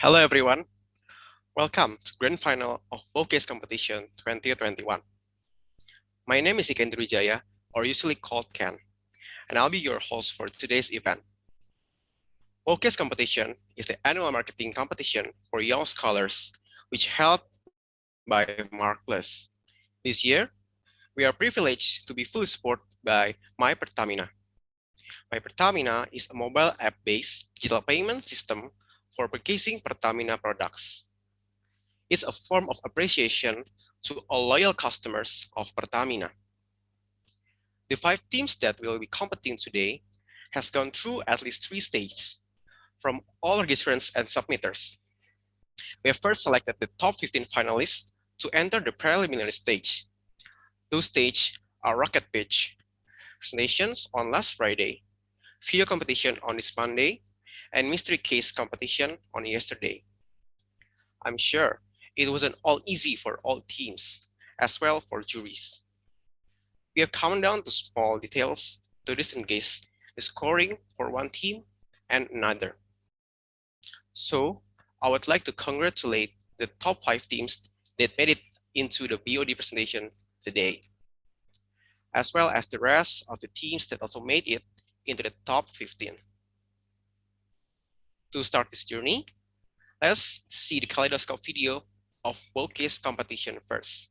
Hello everyone, welcome to Grand Final of Showcase Competition 2021. My name is Iken Wijaya, or usually called Ken, and I'll be your host for today's event. Showcase Competition is the annual marketing competition for young scholars, which held by Markless. This year, we are privileged to be fully supported by MyPertamina. MyPertamina is a mobile app-based digital payment system for purchasing Pertamina products. It's a form of appreciation to all loyal customers of Pertamina. The 5 teams that will be competing today has gone through at least 3 stages from all registrants and submitters. We have first selected the top 15 finalists to enter the preliminary stage. Those stages are rocket pitch, presentations on last Friday, video competition on this Monday, and mystery case competition on yesterday. I'm sure it wasn't all easy for all teams, as well for juries. We have come down to small details to disengage the scoring for one team and another. So I would like to congratulate the top 5 teams that made it into the BOD presentation today, as well as the rest of the teams that also made it into the top 15. To start this journey, let's see the kaleidoscope video of Showcase competition first.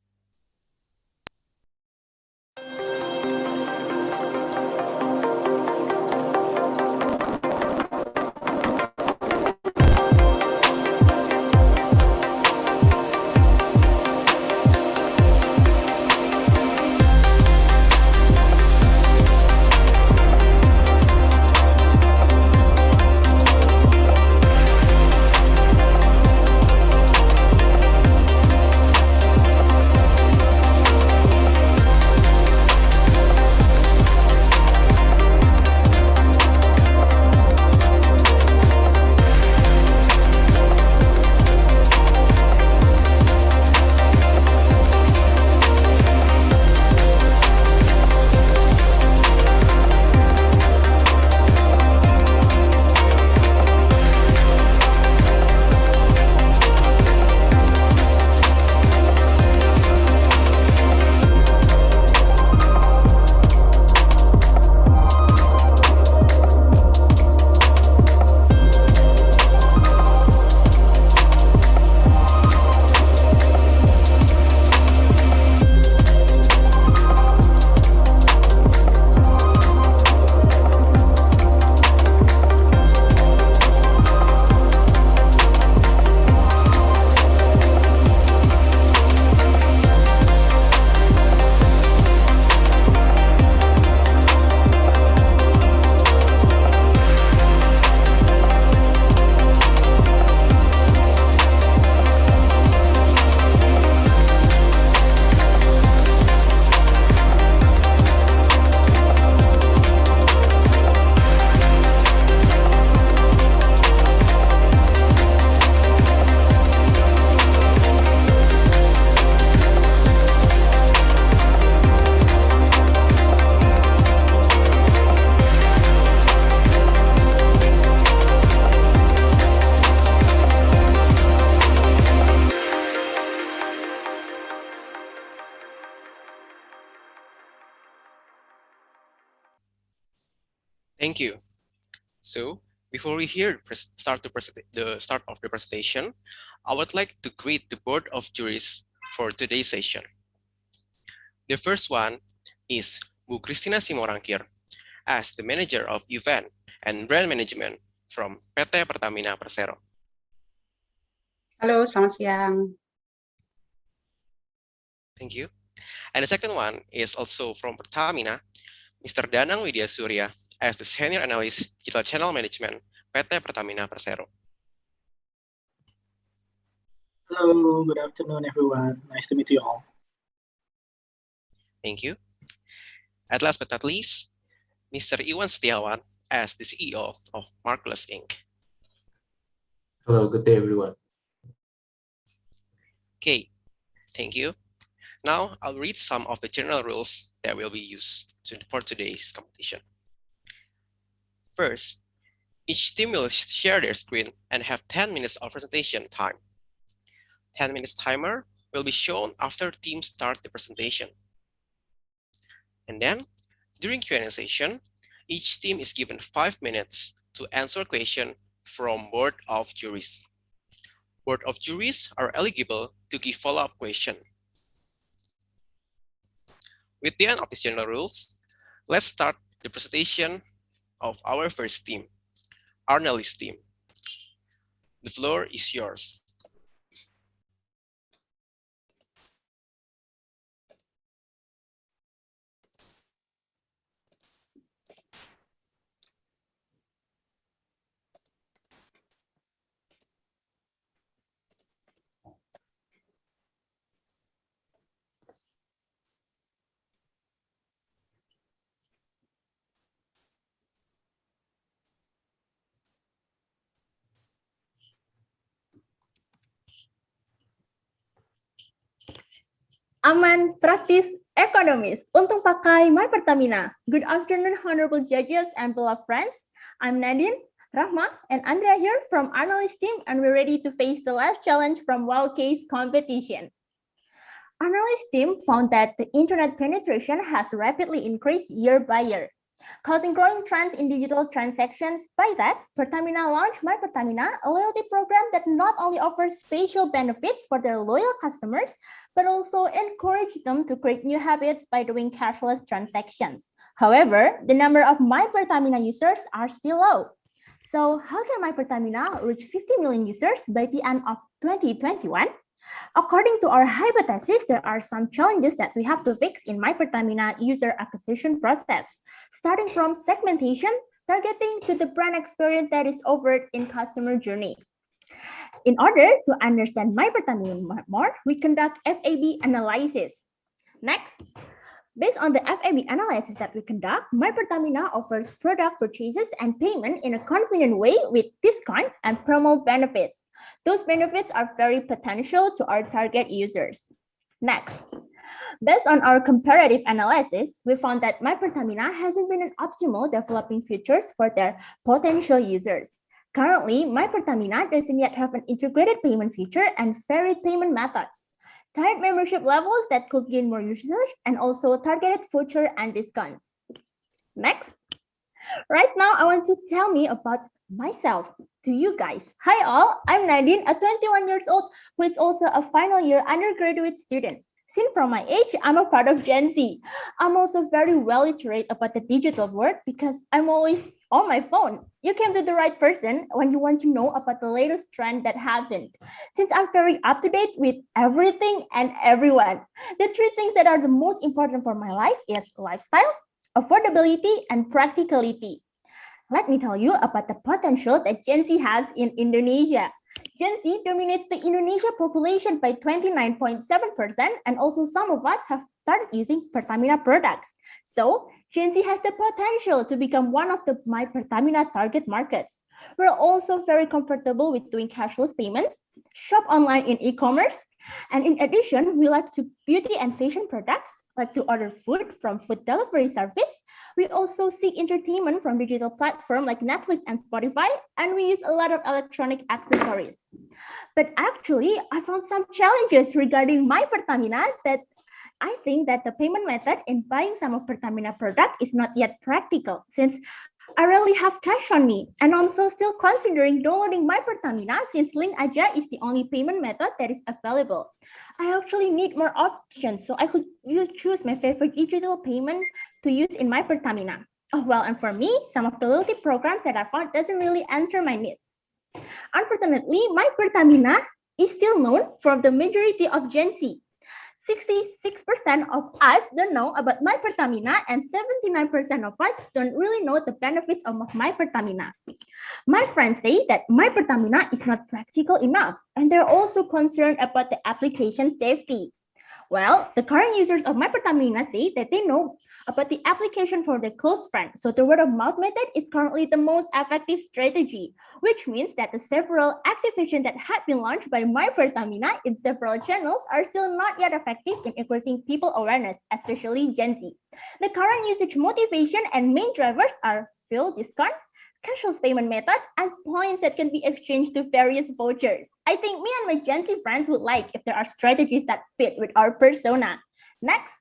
Thank you. So before we start of the presentation, I would like to greet the board of juries for today's session. The first one is Bu Christina Simorangkir as the manager of event and brand management from PT Pertamina Persero. Halo, selamat siang. Thank you. And the second one is also from Pertamina, Mr. Danang Widya Surya as the Senior Analyst Digital Channel Management, PT Pertamina Persero. Hello, good afternoon, everyone. Nice to meet you all. Thank you. At last but not least, Mr. Iwan Setiawan as the CEO of Markless Inc. Hello, good day, everyone. Okay, thank you. Now I'll read some of the general rules that will be used for today's competition. First, Each team will share their screen and have 10 minutes of presentation time. 10 minutes timer will be shown after teams start the presentation. And then, during Q&A session, each team is given 5 minutes to answer question from board of juries. Board of juries are eligible to give follow-up question. With the end of these general rules, let's start the presentation of our first team, analyst team. The floor is yours. Aman Praktis Ekonomis untuk pakai MyPertamina. Good afternoon, honorable judges and beloved friends. I'm Nadine, Rahma, and Andrea here from analyst team, and we're ready to face the last challenge from Wow Case competition. Analyst team found that the internet penetration has rapidly increased year by year, causing growing trends in digital transactions. By that, Pertamina launched MyPertamina, a loyalty program that not only offers special benefits for their loyal customers, but also encourage them to create new habits by doing cashless transactions. However, the number of MyPertamina users are still low. So how can MyPertamina reach 50 million users by the end of 2021? According to our hypothesis, there are some challenges that we have to fix in MyPertamina user acquisition process, starting from segmentation, targeting to the brand experience that is offered in customer journey. In order to understand MyPertamina more, we conduct FAB analysis. Next, based on the FAB analysis that we conduct, MyPertamina offers product purchases and payment in a convenient way with discount and promo benefits. Those benefits are very potential to our target users. Next, based on our comparative analysis, we found that MyPertamina hasn't been an optimal developing features for their potential users. Currently, MyPertamina doesn't yet have an integrated payment feature and varied payment methods, tight membership levels that could gain more users, and also targeted voucher and discounts. Next, right now I want to tell me about myself to you guys. Hi all, I'm Nadine, a 21 years old who is also a final year undergraduate student. Seen from my age, I'm a part of Gen Z. I'm also very well literate about the digital world because I'm always on my phone. You came to the right person when you want to know about the latest trend that happened. Since I'm very up to date with everything and everyone, the three things that are the most important for my life is lifestyle, affordability, and practicality. Let me tell you about the potential that Gen Z has in Indonesia. Gen Z dominates the Indonesia population by 29.7%, and also some of us have started using Pertamina products. So Gen Z has the potential to become one of the MyPertamina target markets. We're also very comfortable with doing cashless payments, shop online in e-commerce, and in addition, we like to beauty and fashion products, like to order food from food delivery service. We also seek entertainment from digital platforms like Netflix and Spotify, and we use a lot of electronic accessories. But actually, I found some challenges regarding MyPertamina that I think that the payment method in buying some of Pertamina product is not yet practical, since I rarely have cash on me, and I'm also still considering downloading MyPertamina since Link Aja is the only payment method that is available. I actually need more options so I could choose my favorite digital payment to use in MyPertamina. Oh well, and for me, some of the loyalty programs that I found doesn't really answer my needs. Unfortunately, MyPertamina is still known from the majority of Gen Z. 66% of us don't know about MyPertamina, and 79% of us don't really know the benefits of MyPertamina. My friends say that MyPertamina is not practical enough, and they're also concerned about the application safety. Well, the current users of MyPertamina say that they know about the application for their close friends. So the word of mouth method is currently the most effective strategy, which means that the several activations that have been launched by MyPertamina in several channels are still not yet effective in increasing people awareness, especially Gen Z. The current usage motivation and main drivers are fuel discount, cashless payment method, and points that can be exchanged to various vouchers. I think me and my Gen Z friends would like if there are strategies that fit with our persona. Next.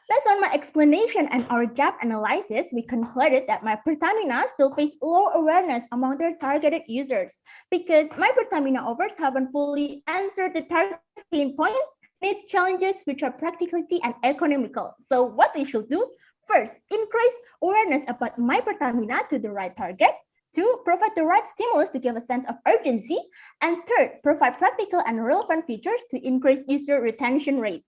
Based on my explanation and our gap analysis, we concluded that MyPertamina still face low awareness among their targeted users because MyPertamina offers haven't fully answered the target pain points, need challenges which are practicality and economical. So what we should do? First, increase awareness about MyPertamina to the right target. 2, provide the right stimulus to give a sense of urgency. And 3rd, provide practical and relevant features to increase user retention rate.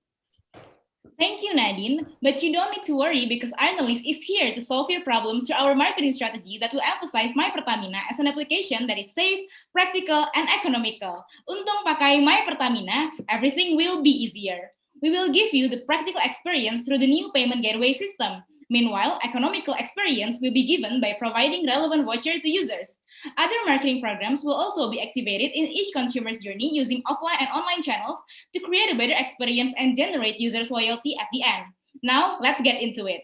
Thank you, Nadine. But you don't need to worry because Analyst is here to solve your problems through our marketing strategy that will emphasize MyPertamina as an application that is safe, practical, and economical. Untung pakai MyPertamina, everything will be easier. We will give you the practical experience through the new payment gateway system. Meanwhile, economical experience will be given by providing relevant voucher to users. Other marketing programs will also be activated in each consumer's journey using offline and online channels to create a better experience and generate users' loyalty at the end. Now, let's get into it.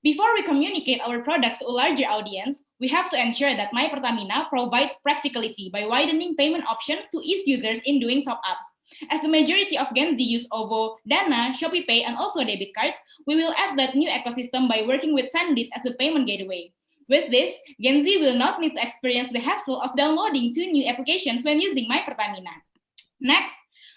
Before we communicate our products to a larger audience, we have to ensure that MyPertamina provides practicality by widening payment options to ease users in doing top-ups. As the majority of Gen Z use OVO, Dana, Shopee Pay, and also debit cards, we will add that new ecosystem by working with Sendit as the payment gateway. With this, Gen Z will not need to experience the hassle of downloading 2 new applications when using MyPertamina. Next,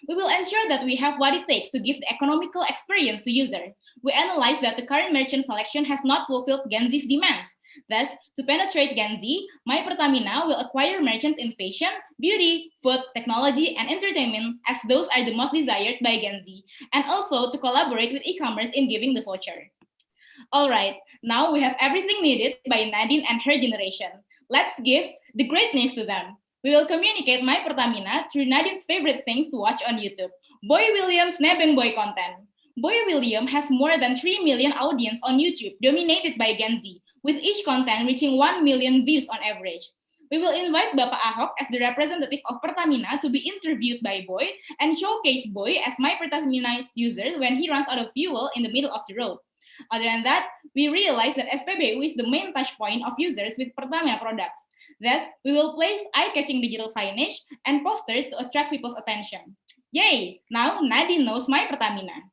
we will ensure that we have what it takes to give the economical experience to users. We analyze that the current merchant selection has not fulfilled Gen Z's demands. Thus, to penetrate Gen Z, MyPertamina will acquire merchants in fashion, beauty, food, technology, and entertainment as those are the most desired by Gen Z, and also to collaborate with e-commerce in giving the voucher. All right, now we have everything needed by Nadine and her generation. Let's give the great news to them. We will communicate MyPertamina through Nadine's favorite things to watch on YouTube, Boy William's Nebeng Boy content. Boy William has more than 3 million audience on YouTube, dominated by Gen Z, with each content reaching 1 million views on average. We will invite Bapak Ahok as the representative of Pertamina to be interviewed by Boy and showcase Boy as MyPertamina's user when he runs out of fuel in the middle of the road. Other than that, we realize that SPBU is the main touch point of users with Pertamina products. Thus, we will place eye-catching digital signage and posters to attract people's attention. Yay! Now Nadine knows MyPertamina.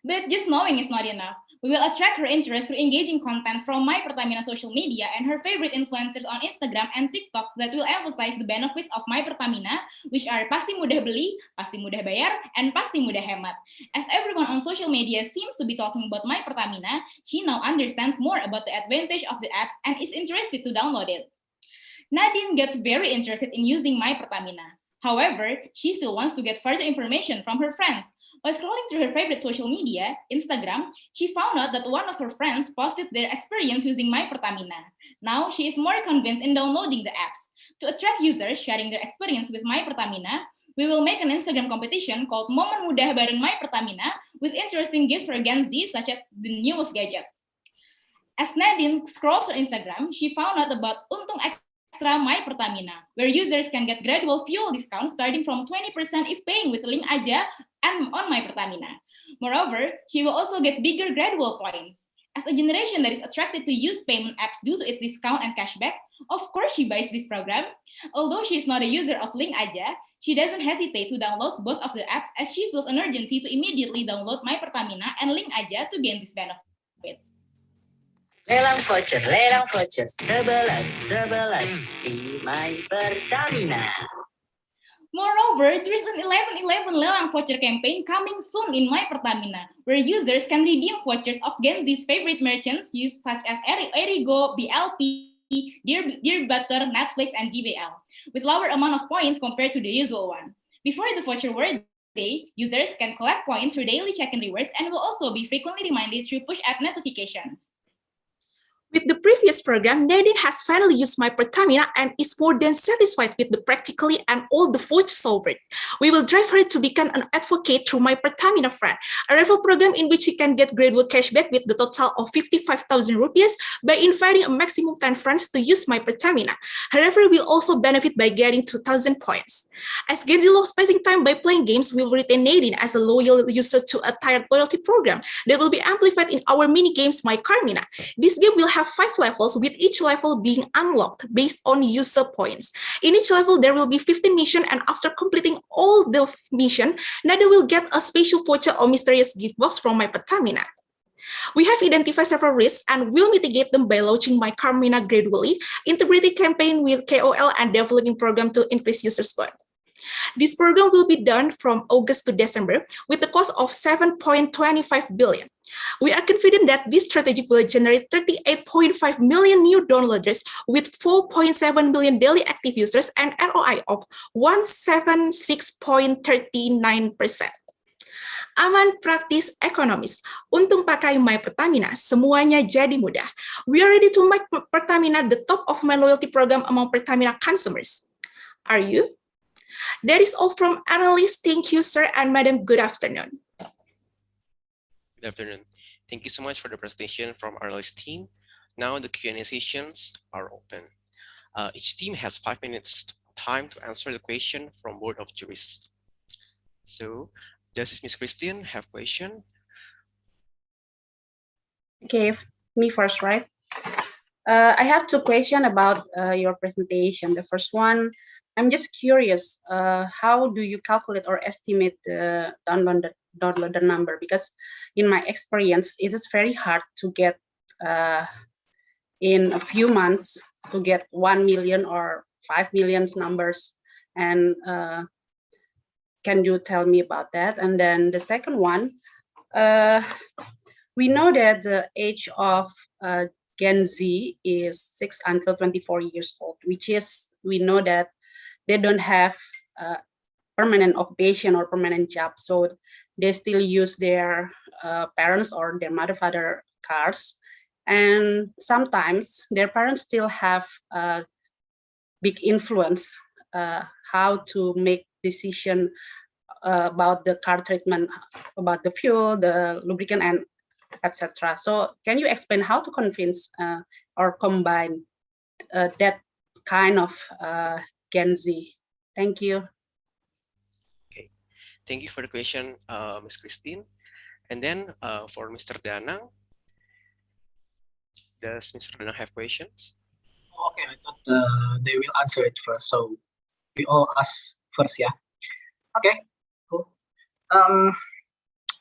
But just knowing is not enough. We will attract her interest through engaging contents from MyPertamina social media and her favorite influencers on Instagram and TikTok that will emphasize the benefits of MyPertamina, which are pasti mudah beli, pasti mudah bayar, and pasti mudah hemat. As everyone on social media seems to be talking about MyPertamina, she now understands more about the advantage of the apps and is interested to download it. Nadine gets very interested in using MyPertamina. However, she still wants to get further information from her friends. While scrolling through her favorite social media, Instagram, she found out that one of her friends posted their experience using MyPertamina. Now, she is more convinced in downloading the apps. To attract users sharing their experience with MyPertamina, we will make an Instagram competition called Momen Mudah Bareng MyPertamina with interesting gifts for Gen Z, such as the newest gadget. As Nadine scrolls through Instagram, she found out about Untung Extra MyPertamina, where users can get gradual fuel discounts starting from 20% if paying with link aja and on MyPertamina. Moreover, she will also get bigger gradual points. As a generation that is attracted to use payment apps due to its discount and cashback, of course she buys this program. Although she is not a user of link aja, she doesn't hesitate to download both of the apps as she feels an urgency to immediately download MyPertamina and link aja to gain these benefits. Lelang voucher, sebelas di MyPertamina. Moreover, there is an 11/11 lelang voucher campaign coming soon in MyPertamina, where users can redeem vouchers of Gen Z's favorite merchants such as Erigo, BLP, Dear Butter, Netflix, and GBL, with lower amount of points compared to the usual one. Before the voucher World Day, users can collect points for daily check-in rewards and will also be frequently reminded through push app notifications. With the previous program, Nadine has finally used MyPertamina and is more than satisfied with the practically and all the vouchers offered. We will drive her to become an advocate through MyPertamina Friend, a referral program in which she can get gradual cashback with the total of 55,000 rupees by inviting a maximum 10 friends to use MyPertamina. Her referral will also benefit by getting 2,000 points. As Gen Z loves passing time by playing games, we will retain Nadine as a loyal user to a tiered loyalty program that will be amplified in our mini games MyCarmina. This game will have have 5 levels, with each level being unlocked based on user points. In each level, there will be 15 missions, and after completing all the mission, Nada will get a special voucher or mysterious gift box from MyPertamina. We have identified several risks and will mitigate them by launching MyPertamina gradually, integrating campaign with KOL, and developing program to increase user support. This program will be done from August to December with the cost of 7.25 billion. We are confident that this strategy will generate 38.5 million new downloaders with 4.7 million daily active users and ROI of 176.39%. Aman, praktis, ekonomis. Untung pakai MyPertamina, semuanya jadi mudah. We are ready to make Pertamina the top of my loyalty program among Pertamina consumers. Are you? That is all from analysts. Thank you, sir and madam. Good afternoon. Good afternoon. Thank you so much for the presentation from our analyst team. Now the Q&A sessions are open. Each team has 5 minutes time to answer the question from board of jurists. So, does Miss Christine have question? Okay, me first, right? I have 2 questions about your presentation. The first one, I'm just curious, how do you calculate or estimate the downloader number? Because in my experience, it is very hard to get in a few months to get 1 million or 5 million numbers. And can you tell me about that? And then the second one, we know that the age of Gen Z is 6 until 24 years old, which is, we know that they don't have permanent occupation or permanent job. So they still use their parents or their mother, father cars. And sometimes their parents still have a big influence how to make decision about the car treatment, about the fuel, the lubricant, and etc. So can you explain how to convince or combine that kind of Gen Z? Thank you. Okay, thank you for the question, Ms. Christine. And then for Mr. Danang, does Mr. Danang have questions? Okay, I thought they will answer it first, so we all ask first, yeah. Okay, cool.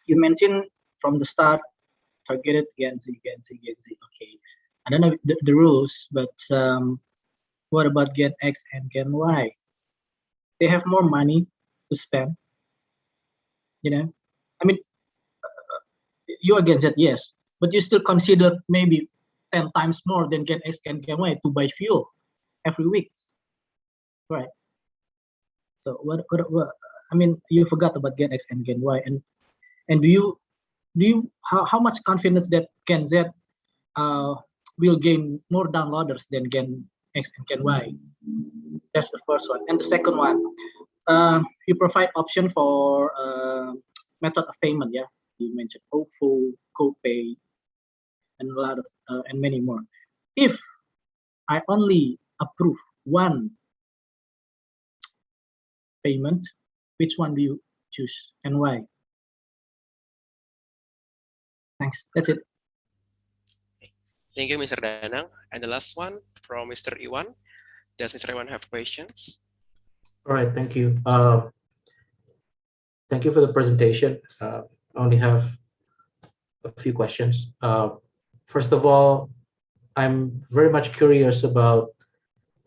You mentioned from the start, targeted Gen Z. Okay, I don't know the rules, but what about Gen X and Gen Y? They have more money to spend, you know. I mean, you are Gen Z, yes, but you still consider maybe 10 times more than Gen X and Gen Y to buy fuel every week, right? So what I mean, you forgot about Gen X and Gen Y, and do you how much confidence that Gen Z will gain more downloaders than Gen X and Gen Y? That's the first one. And the second one, you provide option for method of payment. Yeah, you mentioned OFO, CoPay, and a lot of and many more. If I only approve one payment, which one do you choose and why? Thanks. That's it. Thank you, Mr. Danang. And the last one from Mr. Iwan. Does Mr. Iwan have questions? All right, thank you. Thank you for the presentation. I only have a few questions. First of all, I'm very much curious about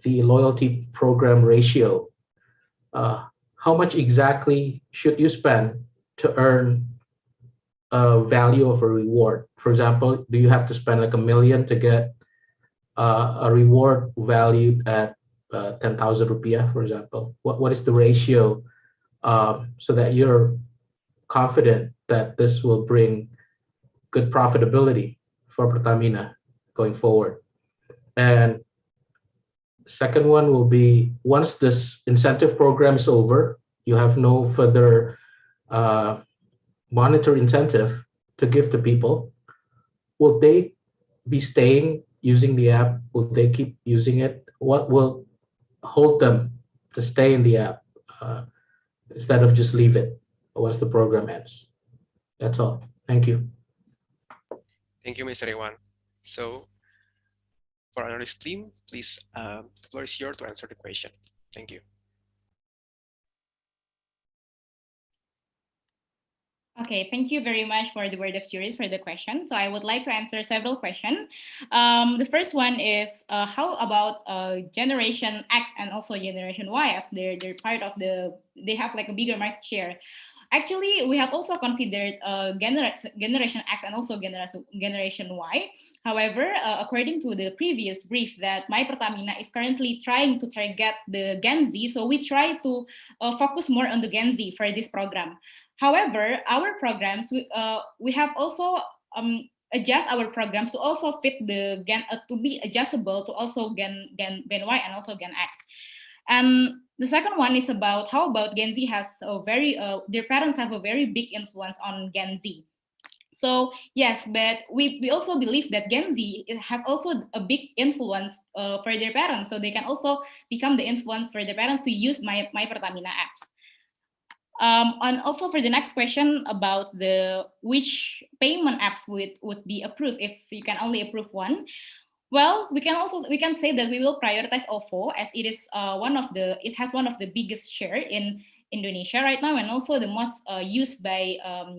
the loyalty program ratio. How much exactly should you spend to earn a value of a reward? For example, do you have to spend like $1 million to get a reward valued at 10,000 rupiah, for example? What is the ratio so that you're confident that this will bring good profitability for Pertamina going forward? And second one will be, once this incentive program is over, you have no further monetary incentive to give to people. Will they be staying using the app? Will they keep using it? What will hold them to stay in the app instead of just leave it once the program ends? That's all. Thank you. Thank you, Mr. Iwan. So For our analyst team, please, the floor is yours to answer the question. Thank you. Okay, thank you very much for the word of juries for the question. So I would like to answer several questions. The first one is how about Generation X and also Generation Y, as they're part of they have like a bigger market share. Actually, we have also considered Generation X and also Generation Y. However, according to the previous brief that MyPertamina is currently trying to target the Gen Z, so we try to focus more on the Gen Z for this program. However, our programs, we have also adjust our programs to also fit the to be adjustable to also Gen Y and also Gen X. And the second one is about how about Gen Z has a very, their parents have a very big influence on Gen Z. So yes, but we also believe that Gen Z has also a big influence for their parents. So they can also become the influence for their parents to use MyPertamina apps. And also for the next question about which payment apps would be approved if you can only approve one. Well, we can say that we will prioritize OVO as it is it has one of the biggest share in Indonesia right now, and also the most used by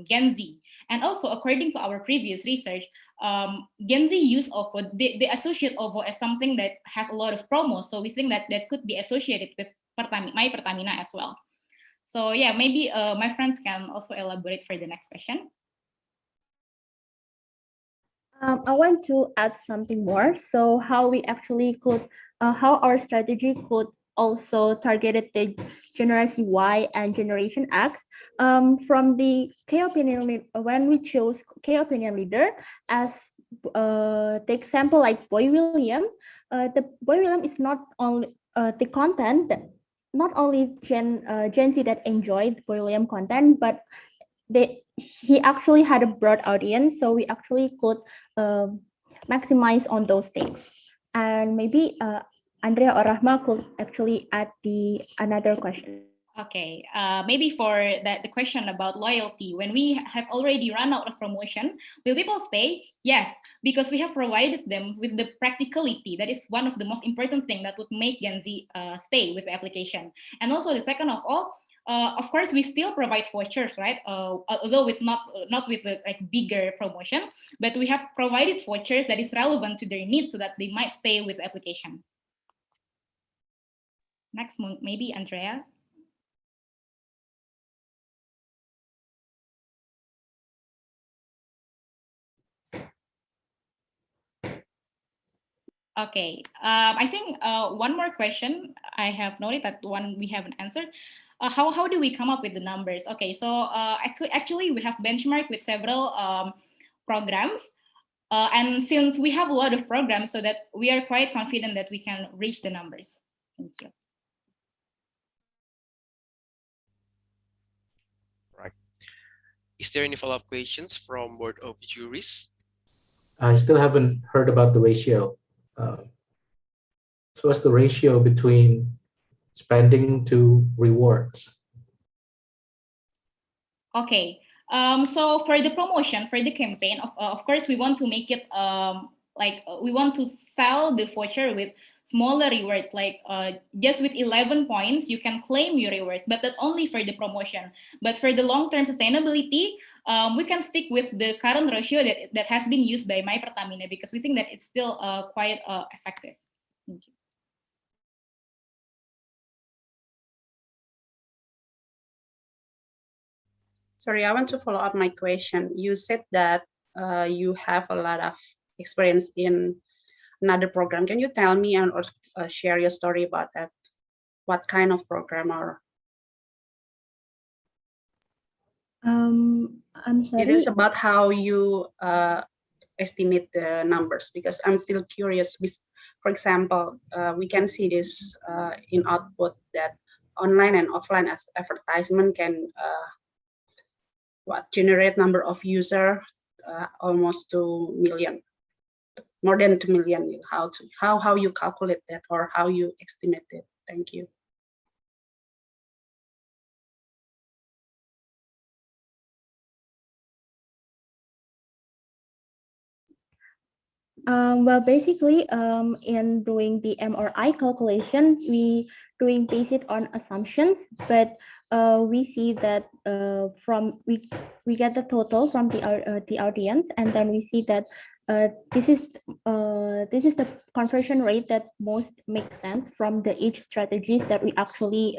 Gen Z. And also according to our previous research, Gen Z use OVO, they associate OVO as something that has a lot of promos. So we think that could be associated with MyPertamina as well. So yeah, maybe my friends can also elaborate for the next question. I want to add something more. So how we actually could, how our strategy could also targeted the Generation Y and Generation X. From the key opinion when we chose key opinion leader as the example like Boy William, the Boy William is not only the content that not only Gen Z that enjoyed Boy William content, but he actually had a broad audience, so we actually could maximize on those things. And maybe Andrea or Rahma could actually add another question. Okay, maybe for the question about loyalty, when we have already run out of promotion, will people stay? Yes, because we have provided them with the practicality. That is one of the most important things that would make Gen Z stay with the application. And also the second of all, of course, we still provide vouchers, right? Although with not with the like bigger promotion, but we have provided vouchers that is relevant to their needs so that they might stay with the application. Next, maybe Andrea. Okay, I think one more question I have noted that one we haven't answered. How do we come up with the numbers? Okay, so actually we have benchmarked with several programs, and since we have a lot of programs, so that we are quite confident that we can reach the numbers. Thank you. Right. Is there any follow-up questions from Board of Juries? I still haven't heard about the ratio. So what's the ratio between spending to rewards? Okay, so for the promotion, for the campaign, of course, we want to make it we want to sell the voucher with smaller rewards, like just with 11 points, you can claim your rewards, but that's only for the promotion. But for the long-term sustainability, we can stick with the current ratio that has been used by MyPertamina because we think that it's still quite effective. Thank you. Sorry, I want to follow up my question. You said that you have a lot of experience in another program. Can you tell me and or share your story about that? What kind of program or? I'm sorry. It is about how you estimate the numbers because I'm still curious. For example, we can see this in output that online and offline advertisement can generate number of user almost 2 million, more than 2 million. How you calculate that or how you estimate it? Thank you. Well, basically, in doing the MRI calculation, we doing based it on assumptions, but we see that we get the total from the audience, and then we see that this is the conversion rate that most makes sense from the each strategies that we actually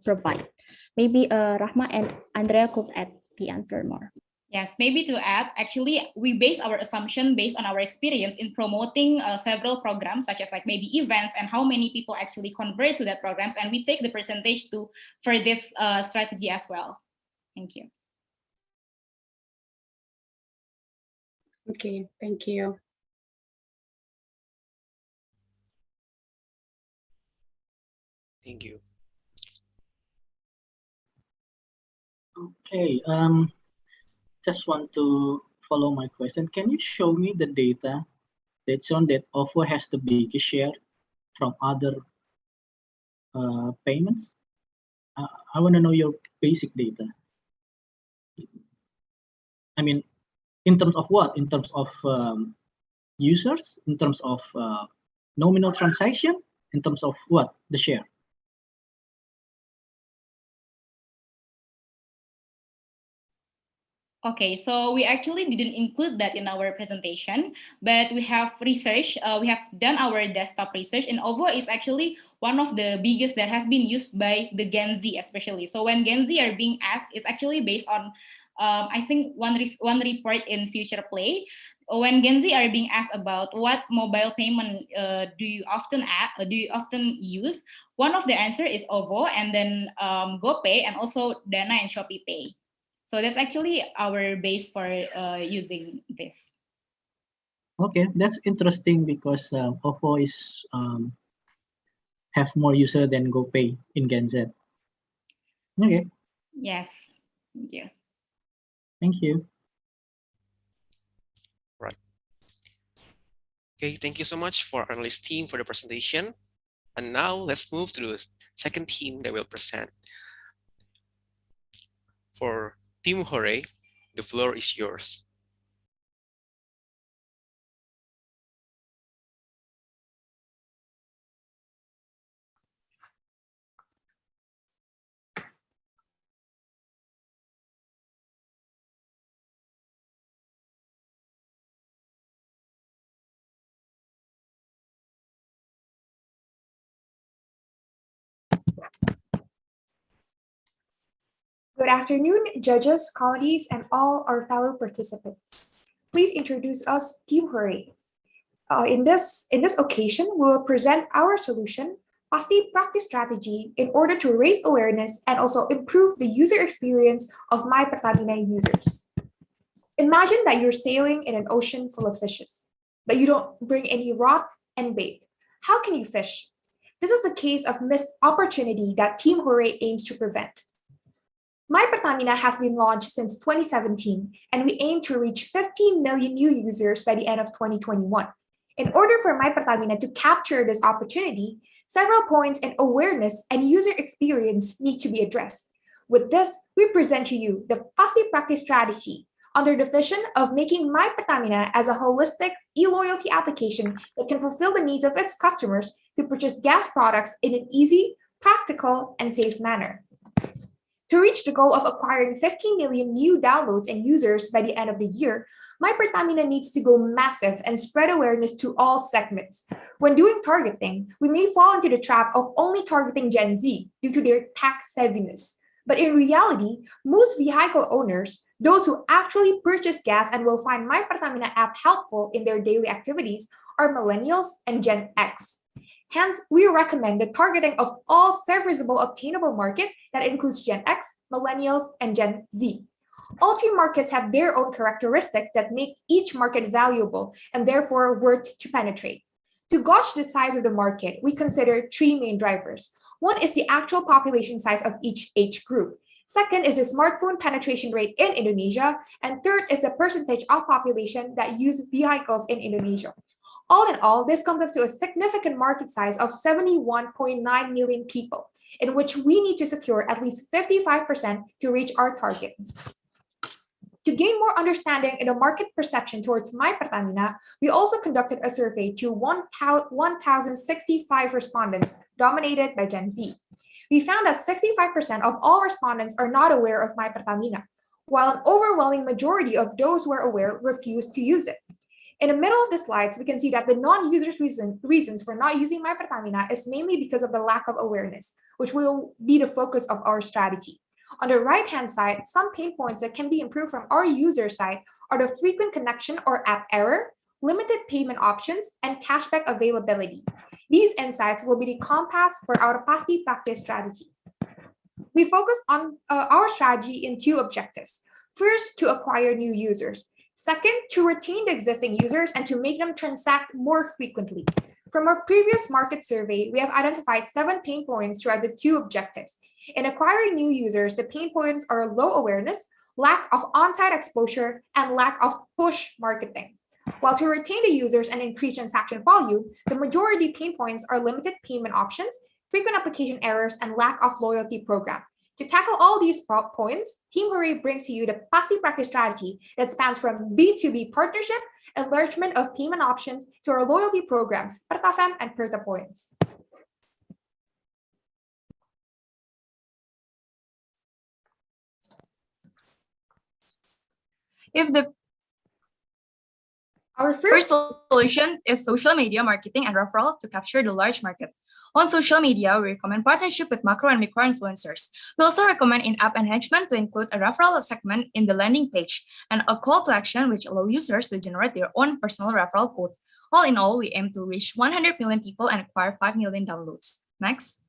provide. Maybe Rahma and Andrea could add the answer more. Yes, maybe to add, actually, we base our assumption based on our experience in promoting several programs, such as like maybe events and how many people actually convert to that programs, and we take the percentage to for this strategy as well. Thank you. Okay, thank you. Thank you. Okay. Just want to follow my question. Can you show me the data that shown that OVO has the biggest share from other payments? I want to know your basic data. I mean, in terms of what? In terms of users? In terms of nominal transaction? In terms of what? The share? Okay, so we actually didn't include that in our presentation, but we have research, we have done our desktop research, and OVO is actually one of the biggest that has been used by the Gen Z especially. So when Gen Z are being asked, it's actually based on, I think one report in Future Play, when Gen Z are being asked about what mobile payment do you often use, one of the answer is OVO, and then GoPay, and also Dana and Shopee Pay. So that's actually our base for using this. Okay, that's interesting because OVO is have more user than GoPay in Gen Z. Okay. Yes, thank you. Thank you. Right. Okay, thank you so much for our analyst team for the presentation. And now let's move to the second team that will present. For Team Hooray, the floor is yours. Good afternoon, judges, colleagues, and all our fellow participants. Please introduce us, Team Hooray. In this occasion, we will present our solution, Pasti Practice Strategy, in order to raise awareness and also improve the user experience of MyPertamina users. Imagine that you're sailing in an ocean full of fishes, but you don't bring any rod and bait. How can you fish? This is the case of missed opportunity that Team Hooray aims to prevent. MyPertamina has been launched since 2017, and we aim to reach 15 million new users by the end of 2021. In order for MyPertamina to capture this opportunity, several points in awareness and user experience need to be addressed. With this, we present to you the Pasti Practice Strategy under the vision of making MyPertamina as a holistic e-loyalty application that can fulfill the needs of its customers to purchase gas products in an easy, practical, and safe manner. To reach the goal of acquiring 15 million new downloads and users by the end of the year, MyPertamina needs to go massive and spread awareness to all segments. When doing targeting, we may fall into the trap of only targeting Gen Z due to their tax savviness. But in reality, most vehicle owners, those who actually purchase gas and will find MyPertamina app helpful in their daily activities, are millennials and Gen X. Hence, we recommend the targeting of all serviceable obtainable market that includes Gen X, millennials, and Gen Z. All three markets have their own characteristics that make each market valuable and therefore worth to penetrate. To gauge the size of the market, we consider three main drivers. One is the actual population size of each age group. Second is the smartphone penetration rate in Indonesia. And third is the percentage of population that use vehicles in Indonesia. All in all, this comes up to a significant market size of 71.9 million people, in which we need to secure at least 55% to reach our target. To gain more understanding in the market perception towards MyPertamina, we also conducted a survey to 1,065 respondents dominated by Gen Z. We found that 65% of all respondents are not aware of MyPertamina, while an overwhelming majority of those who are aware refuse to use it. In the middle of the slides, we can see that the non-users' reasons for not using MyPertamina is mainly because of the lack of awareness, which will be the focus of our strategy. On the right-hand side, some pain points that can be improved from our user side are the frequent connection or app error, limited payment options, and cashback availability. These insights will be the compass for our pasti practice strategy. We focus on our strategy in two objectives. First, to acquire new users. Second, to retain the existing users and to make them transact more frequently. From our previous market survey, we have identified 7 pain points throughout the two objectives. In acquiring new users, the pain points are low awareness, lack of on-site exposure, and lack of push marketing. While to retain the users and increase transaction volume, the majority pain points are limited payment options, frequent application errors, and lack of loyalty program. To tackle all these points, Team Hooray brings to you the pasti practice strategy that spans from B2B partnership, enlargement of payment options, to our loyalty programs, Pertama and Perta Points. Our first solution is social media marketing and referral to capture the large market. On social media, we recommend partnership with macro and micro influencers. We also recommend in-app enhancement to include a referral segment in the landing page and a call to action which allow users to generate their own personal referral code. All in all, we aim to reach 100 million people and acquire 5 million downloads. Next.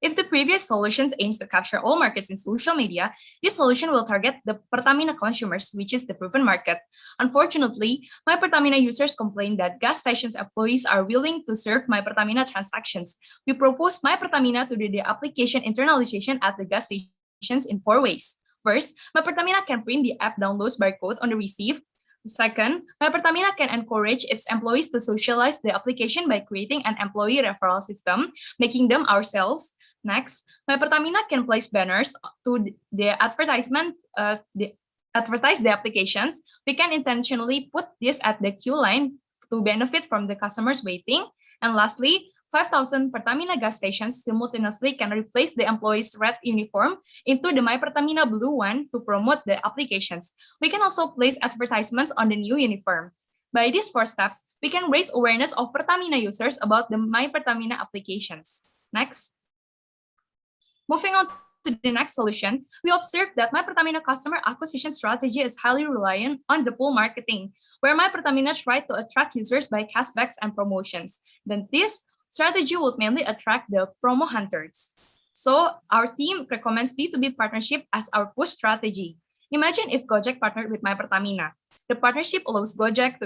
If the previous solutions aims to capture all markets in social media, this solution will target the Pertamina consumers, which is the proven market. Unfortunately, MyPertamina users complain that gas stations employees are willing to serve MyPertamina transactions. We propose MyPertamina to do the application internalization at the gas stations in 4 ways. First, MyPertamina can print the app downloads barcode on the receipt. Second, MyPertamina can encourage its employees to socialize the application by creating an employee referral system, making them our sales. Next, MyPertamina can place banners to the advertisement, advertise the applications. We can intentionally put this at the queue line to benefit from the customers waiting. And lastly, 5,000 Pertamina gas stations simultaneously can replace the employees' red uniform into the MyPertamina blue one to promote the applications. We can also place advertisements on the new uniform. By these 4 steps, we can raise awareness of Pertamina users about the MyPertamina applications. Next. Moving on to the next solution, we observed that MyPertamina customer acquisition strategy is highly reliant on the pull marketing, where MyPertamina tried to attract users by cashbacks and promotions. Then this strategy would mainly attract the promo hunters. So our team recommends B2B partnership as our push strategy. Imagine if Gojek partnered with MyPertamina. The partnership allows Gojek to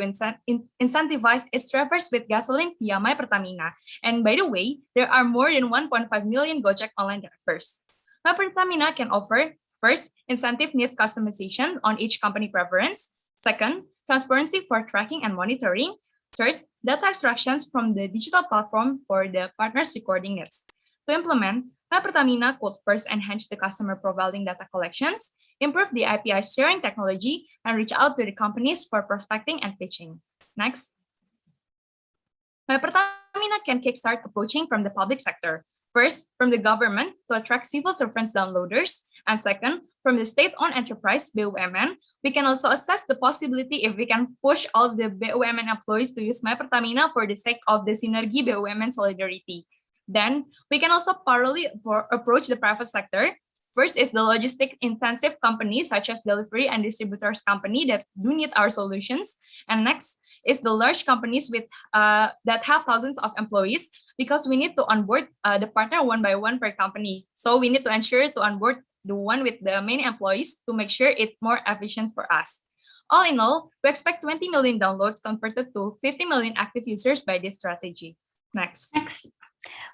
incentivize its drivers with gasoline via MyPertamina. And by the way, there are more than 1.5 million Gojek online drivers. MyPertamina can offer, first, incentive needs customization on each company preference. Second, transparency for tracking and monitoring. Third, data extractions from the digital platform for the partners' recording needs. To implement, MyPertamina could first enhance the customer profiling data collections, improve the API sharing technology, and reach out to the companies for prospecting and pitching. Next. MyPertamina can kickstart approaching from the public sector. First, from the government to attract civil servants downloaders, and second, from the state-owned enterprise, BUMN. We can also assess the possibility if we can push all the BUMN employees to use MyPertamina for the sake of the synergy BUMN solidarity. Then, we can also parallelly approach the private sector. First is the logistic-intensive companies such as delivery and distributors company that do need our solutions. And next is the large companies with that have thousands of employees, because we need to onboard the partner one by one per company. So we need to ensure to onboard the one with the many employees to make sure it's more efficient for us. All in all, we expect 20 million downloads converted to 50 million active users by this strategy. Next.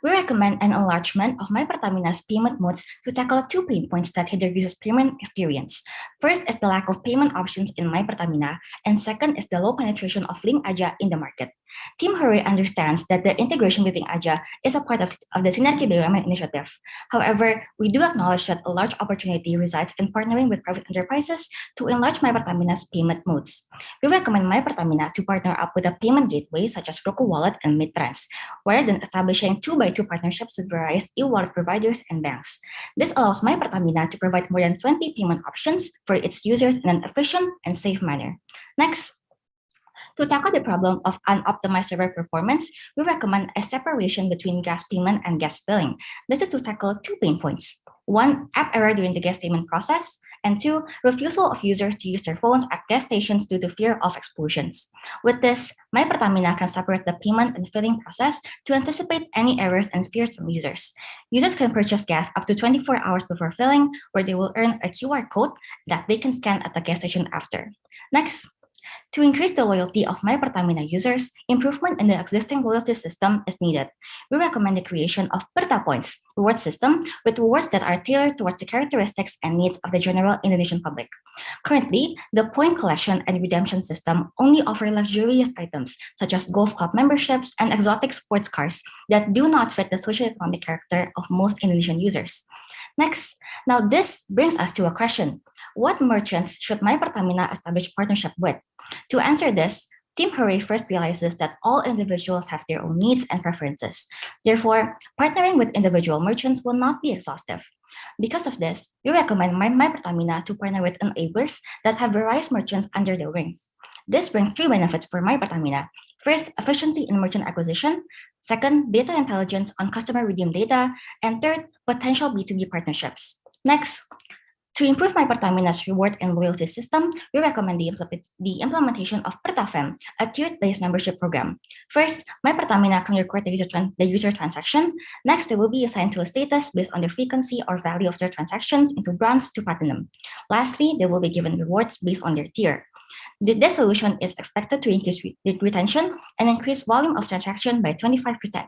We recommend an enlargement of MyPertamina's payment modes to tackle 2 pain points that hinder users' payment experience. First is the lack of payment options in MyPertamina, and second is the low penetration of link aja in the market. Team Hooray understands that the integration within AJA is a part of the Sinergi BUMN initiative. However, we do acknowledge that a large opportunity resides in partnering with private enterprises to enlarge MyPertamina's payment modes. We recommend MyPertamina to partner up with a payment gateway such as Roku Wallet and Midtrans, rather than establishing 2x2 partnerships with various e-wallet providers and banks. This allows MyPertamina to provide more than 20 payment options for its users in an efficient and safe manner. Next, to tackle the problem of unoptimized server performance, we recommend a separation between gas payment and gas filling. This is to tackle 2 pain points. 1, app error during the gas payment process, and 2, refusal of users to use their phones at gas stations due to fear of explosions. With this, MyPertamina can separate the payment and filling process to anticipate any errors and fears from users. Users can purchase gas up to 24 hours before filling, where they will earn a QR code that they can scan at the gas station after. Next, to increase the loyalty of MyPertamina users, improvement in the existing loyalty system is needed. We recommend the creation of Perta Points reward system with rewards that are tailored towards the characteristics and needs of the general Indonesian public. Currently, the point collection and redemption system only offer luxurious items such as golf club memberships and exotic sports cars that do not fit the socioeconomic character of most Indonesian users. Next, now this brings us to a question. What merchants should MyPertamina establish partnership with? To answer this, Team Hooray first realizes that all individuals have their own needs and preferences. Therefore, partnering with individual merchants will not be exhaustive. Because of this, we recommend MyPertamina to partner with enablers that have various merchants under their wings. This brings 3 benefits for MyPertamina. First, efficiency in merchant acquisition. Second, data intelligence on customer redeem data. And third, potential B2B partnerships. Next, to improve MyPertamina's reward and loyalty system, we recommend the implementation of PertaFam, a tiered-based membership program. First, MyPertamina can record the user transaction. Next, they will be assigned to a status based on the frequency or value of their transactions into bronze to platinum. Lastly, they will be given rewards based on their tier. This solution is expected to increase retention and increase volume of transaction by 25%.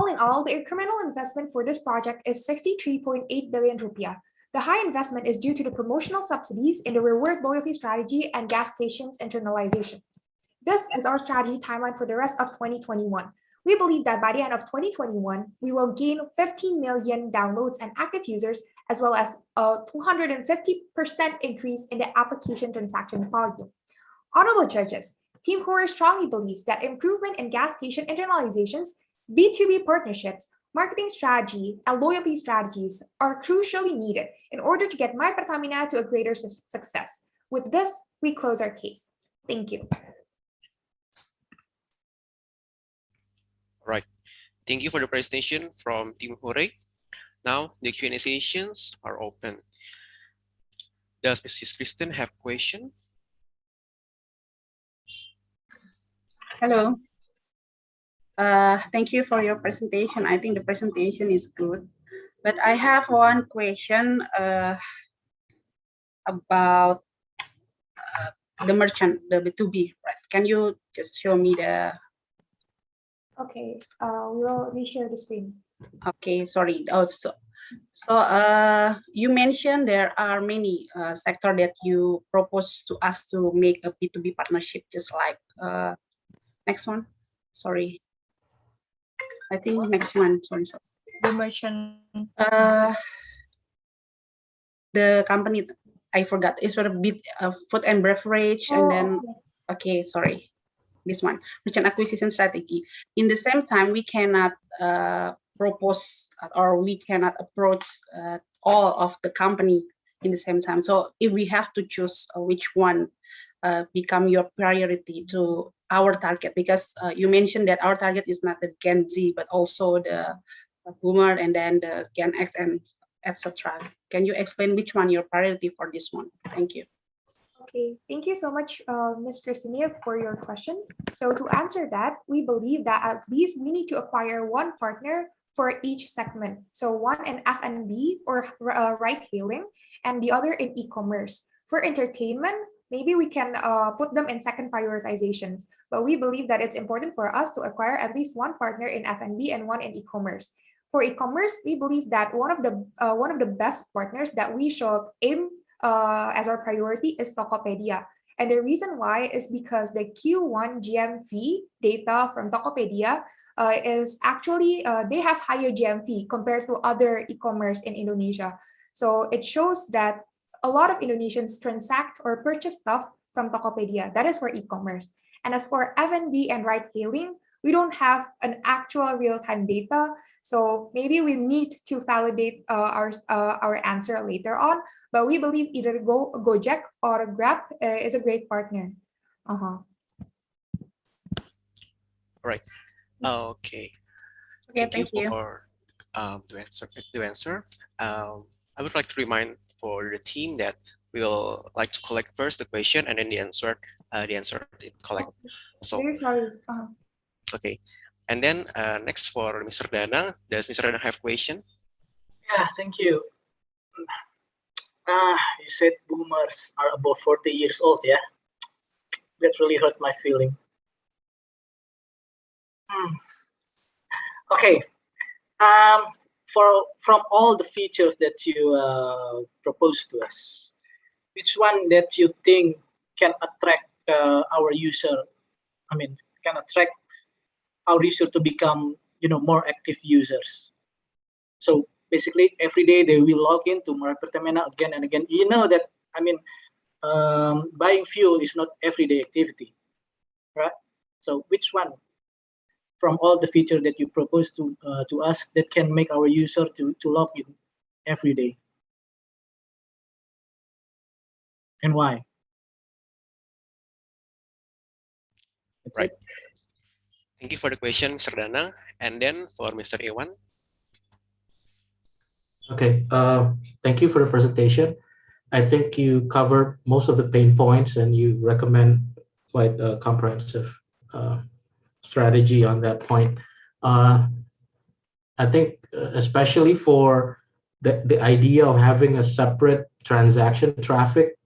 All in all, the incremental investment for this project is 63.8 billion rupiah. The high investment is due to the promotional subsidies in the reward loyalty strategy and gas stations internalization. This is our strategy timeline for the rest of 2021. We believe that by the end of 2021, we will gain 15 million downloads and active users, as well as a 250% increase in the application transaction volume. Honorable judges, Team Hooray strongly believes that improvement in gas station internalizations, B2B partnerships, marketing strategy, and loyalty strategies are crucially needed in order to get MyPertamina to a greater success. With this, we close our case. Thank you. All right. Thank you for the presentation from Team Hooray. Now, the Q&A sessions are open. Does Mrs. Kristen have a question? Hello. Thank you for your presentation. I think the presentation is good. But I have one question about the merchant, the B2B, right? Can you just show me the... Okay, we will reshare the screen. Okay, sorry. Also, you mentioned there are many sectors that you propose to us to make a B2B partnership, just like next one. Sorry. I think next one. Sorry. The merchant. The company, I forgot. It's for a bit of food and beverage, and then okay, sorry. This one, merchant acquisition strategy. In the same time, we cannot propose or we cannot approach all of the company in the same time. So if we have to choose which one become your priority to our target, because you mentioned that our target is not the Gen Z, but also the boomer and then the Gen X and etc. Can you explain which one your priority for this one? Thank you. Okay, thank you so much, Ms. Christina, for your question. So to answer that, we believe that at least we need to acquire one partner for each segment. So one in F&B or ride-hailing, and the other in e-commerce. For entertainment, maybe we can put them in second prioritizations, but we believe that it's important for us to acquire at least one partner in F&B and one in e-commerce. For e-commerce, we believe that one of the best partners that we should aim as our priority is Tokopedia. And the reason why is because the Q1 GMV data from Tokopedia is actually, they have higher GMV compared to other e-commerce in Indonesia. So it shows that a lot of Indonesians transact or purchase stuff from Tokopedia. That is for e-commerce. And as for F&B and ride-hailing, we don't have an actual real-time data. So maybe we need to validate our answer later on. But we believe either Gojek or Grab is a great partner. Right. Okay. Okay, thank you. For to answer. I would like to remind for the team that we will like to collect first the question and then the answer collect. So Very sorry. okay, and then next for Mr. Danang. Does Mr. Danang have question? Yeah, thank you. You said boomers are above 40 years old, yeah? That really hurt my feeling. Okay. From all the features that you propose to us, which one that you think can attract our user? I mean, can attract our user to become, more active users. So basically, every day they will log into MyPertamina again and again. You know that, I mean, buying fuel is not everyday activity, right? So which one from all the features that you propose to us that can make our user to log in every day, and why? That's Right. it. Thank you for the question, Mr. Danang. And then for Mr. Iwan. Okay, thank you for the presentation. I think you covered most of the pain points and you recommend quite a comprehensive strategy on that point. I think especially for the idea of having a separate transaction traffic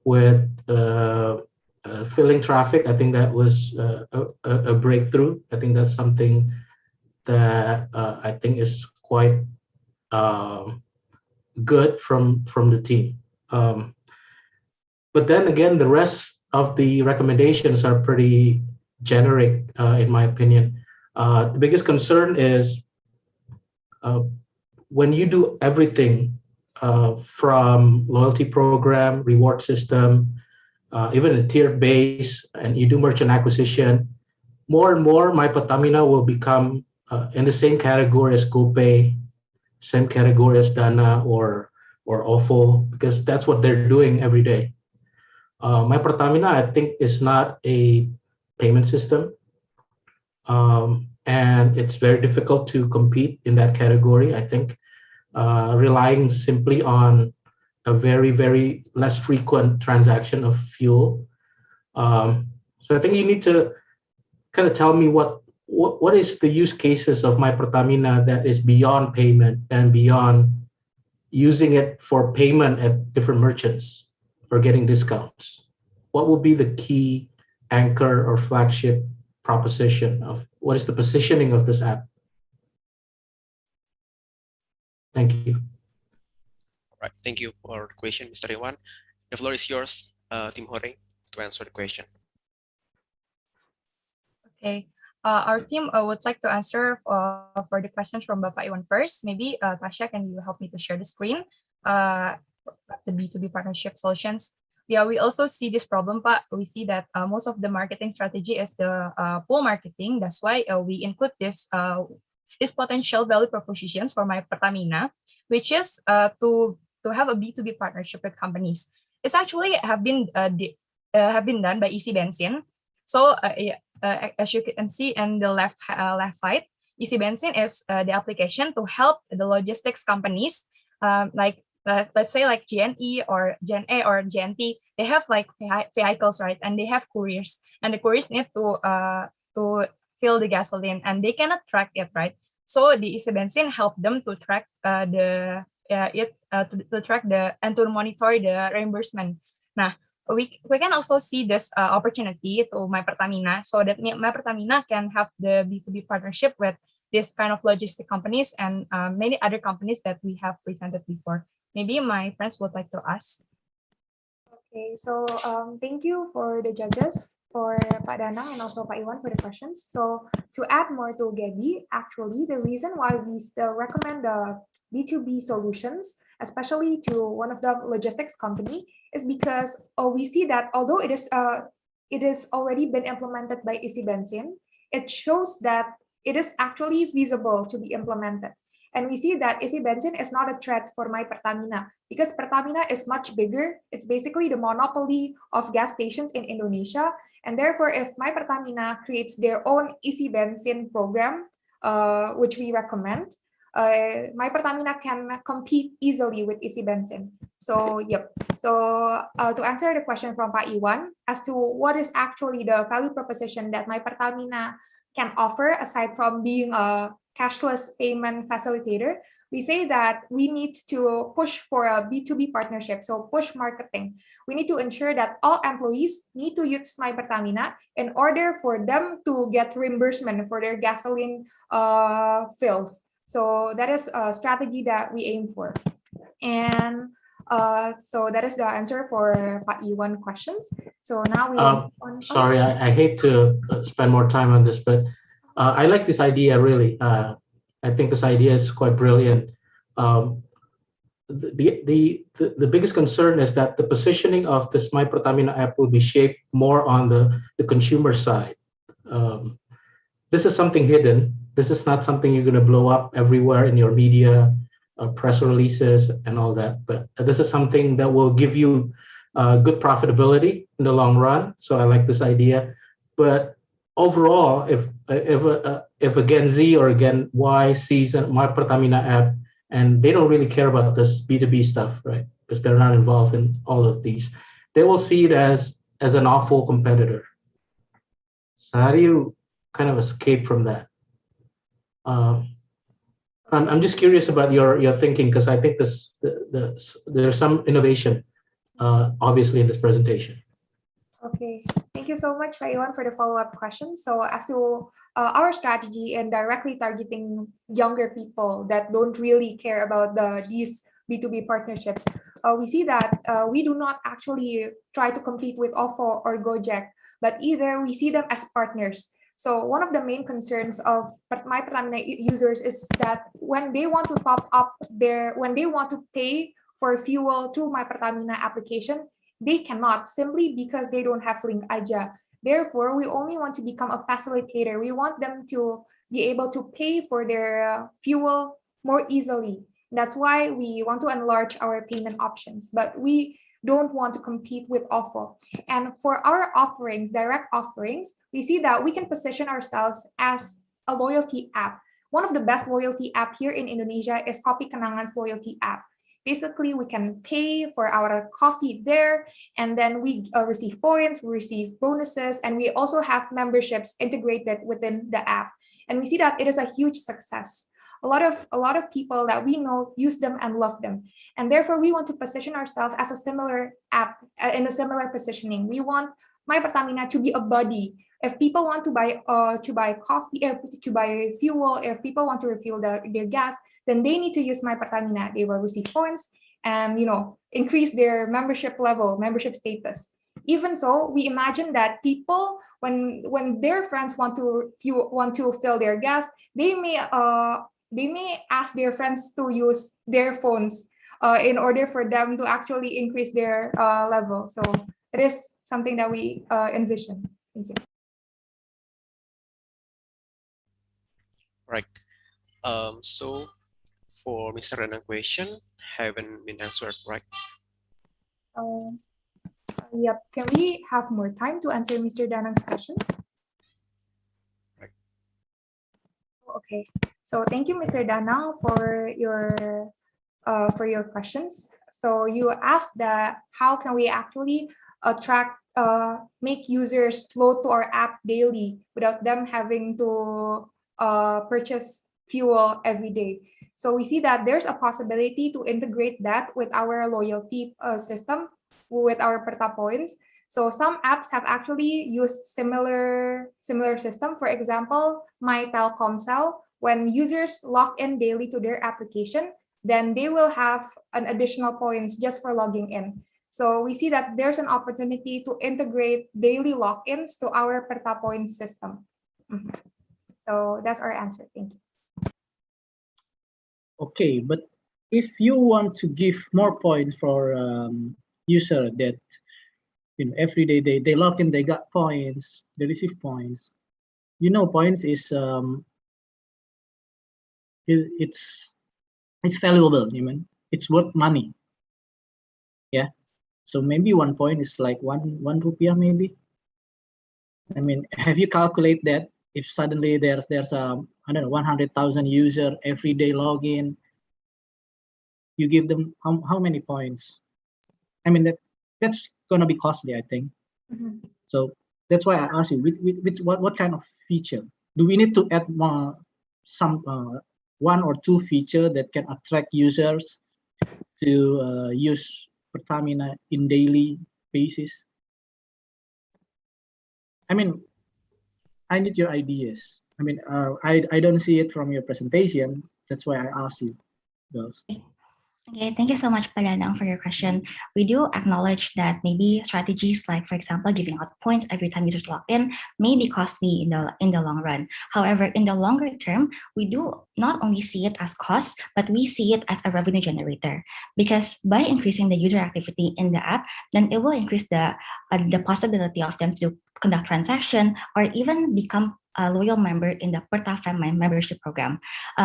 with filling traffic, I think that was a breakthrough. I think that's something that I think is quite good from the team. But then again, the rest of the recommendations are pretty generic, in my opinion. The biggest concern is when you do everything from loyalty program, reward system, even a tiered base, and you do merchant acquisition, more and more MyPertamina will become in the same category as GoPay, same category as Dana or OVO, because that's what they're doing every day. MyPertamina, I think, is not a payment system, and it's very difficult to compete in that category. I think relying simply on a very, very less frequent transaction of fuel. So I think you need to kind of tell me what is the use cases of MyPertamina that is beyond payment and beyond using it for payment at different merchants or getting discounts. What will be the key anchor or flagship proposition of what is the positioning of this app? Thank you. All right. Thank you for the question, Mr. Iwan. The floor is yours, Tim Hore, to answer the question. Okay. Our team would like to answer for the questions from Bapak Iwan first. Maybe Tasha, can you help me to share the screen? The B2B partnership solutions. Yeah, we also see this problem, but we see that most of the marketing strategy is the pull marketing. That's why we include this potential value propositions for MyPertamina, which is to have a B2B partnership with companies. It's actually have been done by Isi Bensin. So as you can see in the left side, Isi Bensin is the application to help the logistics companies let's say like GNE or Gen A or GNT. They have like vehicles, right? And they have couriers, and the couriers need to fill the gasoline, and they cannot track it, right? So the Isi Bensin help them to track to track and to monitor the reimbursement. Nah, we can also see this opportunity to MyPertamina, so that MyPertamina can have the B2B partnership with this kind of logistic companies and many other companies that we have presented before. Maybe my friends would like to ask. Okay, so thank you for the judges, for Pak Danang and also Pak Iwan for the questions. So to add more to Gaby, actually the reason why we still recommend the B2B solutions, especially to one of the logistics company, is because we see that although it is already been implemented by Isi Bensin, it shows that it is actually feasible to be implemented. And we see that Isi Bensin is not a threat for MyPertamina because Pertamina is much bigger. It's basically the monopoly of gas stations in Indonesia. And therefore, if MyPertamina creates their own Isi Bensin program, which we recommend, MyPertamina can compete easily with Isi Bensin. So, yep. So to answer the question from Pak Iwan as to what is actually the value proposition that MyPertamina can offer aside from being a cashless payment facilitator, we say that we need to push for a B2B partnership, so push marketing. We need to ensure that all employees need to use MyPertamina in order for them to get reimbursement for their gasoline fills. So that is a strategy that we aim for. And so that is the answer for Pak Iwan questions. So now we sorry, I hate to spend more time on this, but I like this idea really. I think this idea is quite brilliant. The biggest concern is that the positioning of this MyPertamina app will be shaped more on the consumer side. This is something hidden. This is not something you're going to blow up everywhere in your media, press releases, and all that. But this is something that will give you good profitability in the long run. So I like this idea. But overall, if a Gen Z or a Gen Y sees a MyPertamina app and they don't really care about this B2B stuff, right? Because they're not involved in all of these, they will see it as an awful competitor. So how do you kind of escape from that? I'm just curious about your thinking, because I think there's some innovation, obviously, in this presentation. Okay, thank you so much, Pak Iwan, for the follow-up question. So as to our strategy in directly targeting younger people that don't really care about these B2B partnerships, we see that we do not actually try to compete with OFO or Gojek, but either we see them as partners. So one of the main concerns of MyPertamina users is that when they want to when they want to pay for fuel through MyPertamina application, they cannot simply because they don't have link aja. Therefore, we only want to become a facilitator. We want them to be able to pay for their fuel more easily. That's why we want to enlarge our payment options, but we don't want to compete with OFO. And for our offerings, direct offerings, we see that we can position ourselves as a loyalty app. One of the best loyalty app here in Indonesia is Kopi Kenangan's loyalty app. Basically, we can pay for our coffee there, and then we receive points, we receive bonuses, and we also have memberships integrated within the app. And we see that it is a huge success. A lot of people that we know use them and love them, and therefore we want to position ourselves as a similar app in a similar positioning. We want MyPertamina to be a buddy. If people want to buy coffee, to buy fuel, if people want to refill their gas, then they need to use MyPertamina. They will receive points and increase their membership level, membership status. Even so, we imagine that people, when their friends want to fill their gas, they may ask their friends to use their phones in order for them to actually increase their level. So it is something that we envision. Thank you. Right. So for Mr. Danang question, haven't been answered, right? Yep. Can we have more time to answer Mr. Danang's question? Right. Okay. So thank you, Mr. Danang, for your questions. So you asked that how can we actually make users load to our app daily without them having to purchase fuel every day. So we see that there's a possibility to integrate that with our loyalty system, with our Perta points. So some apps have actually used similar system. For example, My Telkomsel, when users log in daily to their application, then they will have an additional points just for logging in. So we see that there's an opportunity to integrate daily logins to our Perta-point system. So that's our answer. Thank you. Okay, but if you want to give more points for user that every day they log in, they got points, they receive points. Points is it's valuable. It's worth money. Yeah. So maybe 1 point is like one rupiah maybe. I mean, have you calculated that if suddenly there's I don't know 100,000 user every day login, you give them how many points? I mean that's gonna be costly, I think. So that's why I asked you, with what kind of feature do we need to add more? Some 1 or 2 feature that can attract users to use Pertamina in daily basis. I mean, I need your ideas. I mean, I don't see it from your presentation. That's why I asked you, girls. Okay, thank you so much, Paganang, for your question. We do acknowledge that maybe strategies like, for example, giving out points every time users log in may be costly in the long run. However, in the longer term, we do not only see it as cost, but we see it as a revenue generator. Because by increasing the user activity in the app, then it will increase the possibility of them to conduct transaction or even become a loyal member in the Pertama-tama membership program.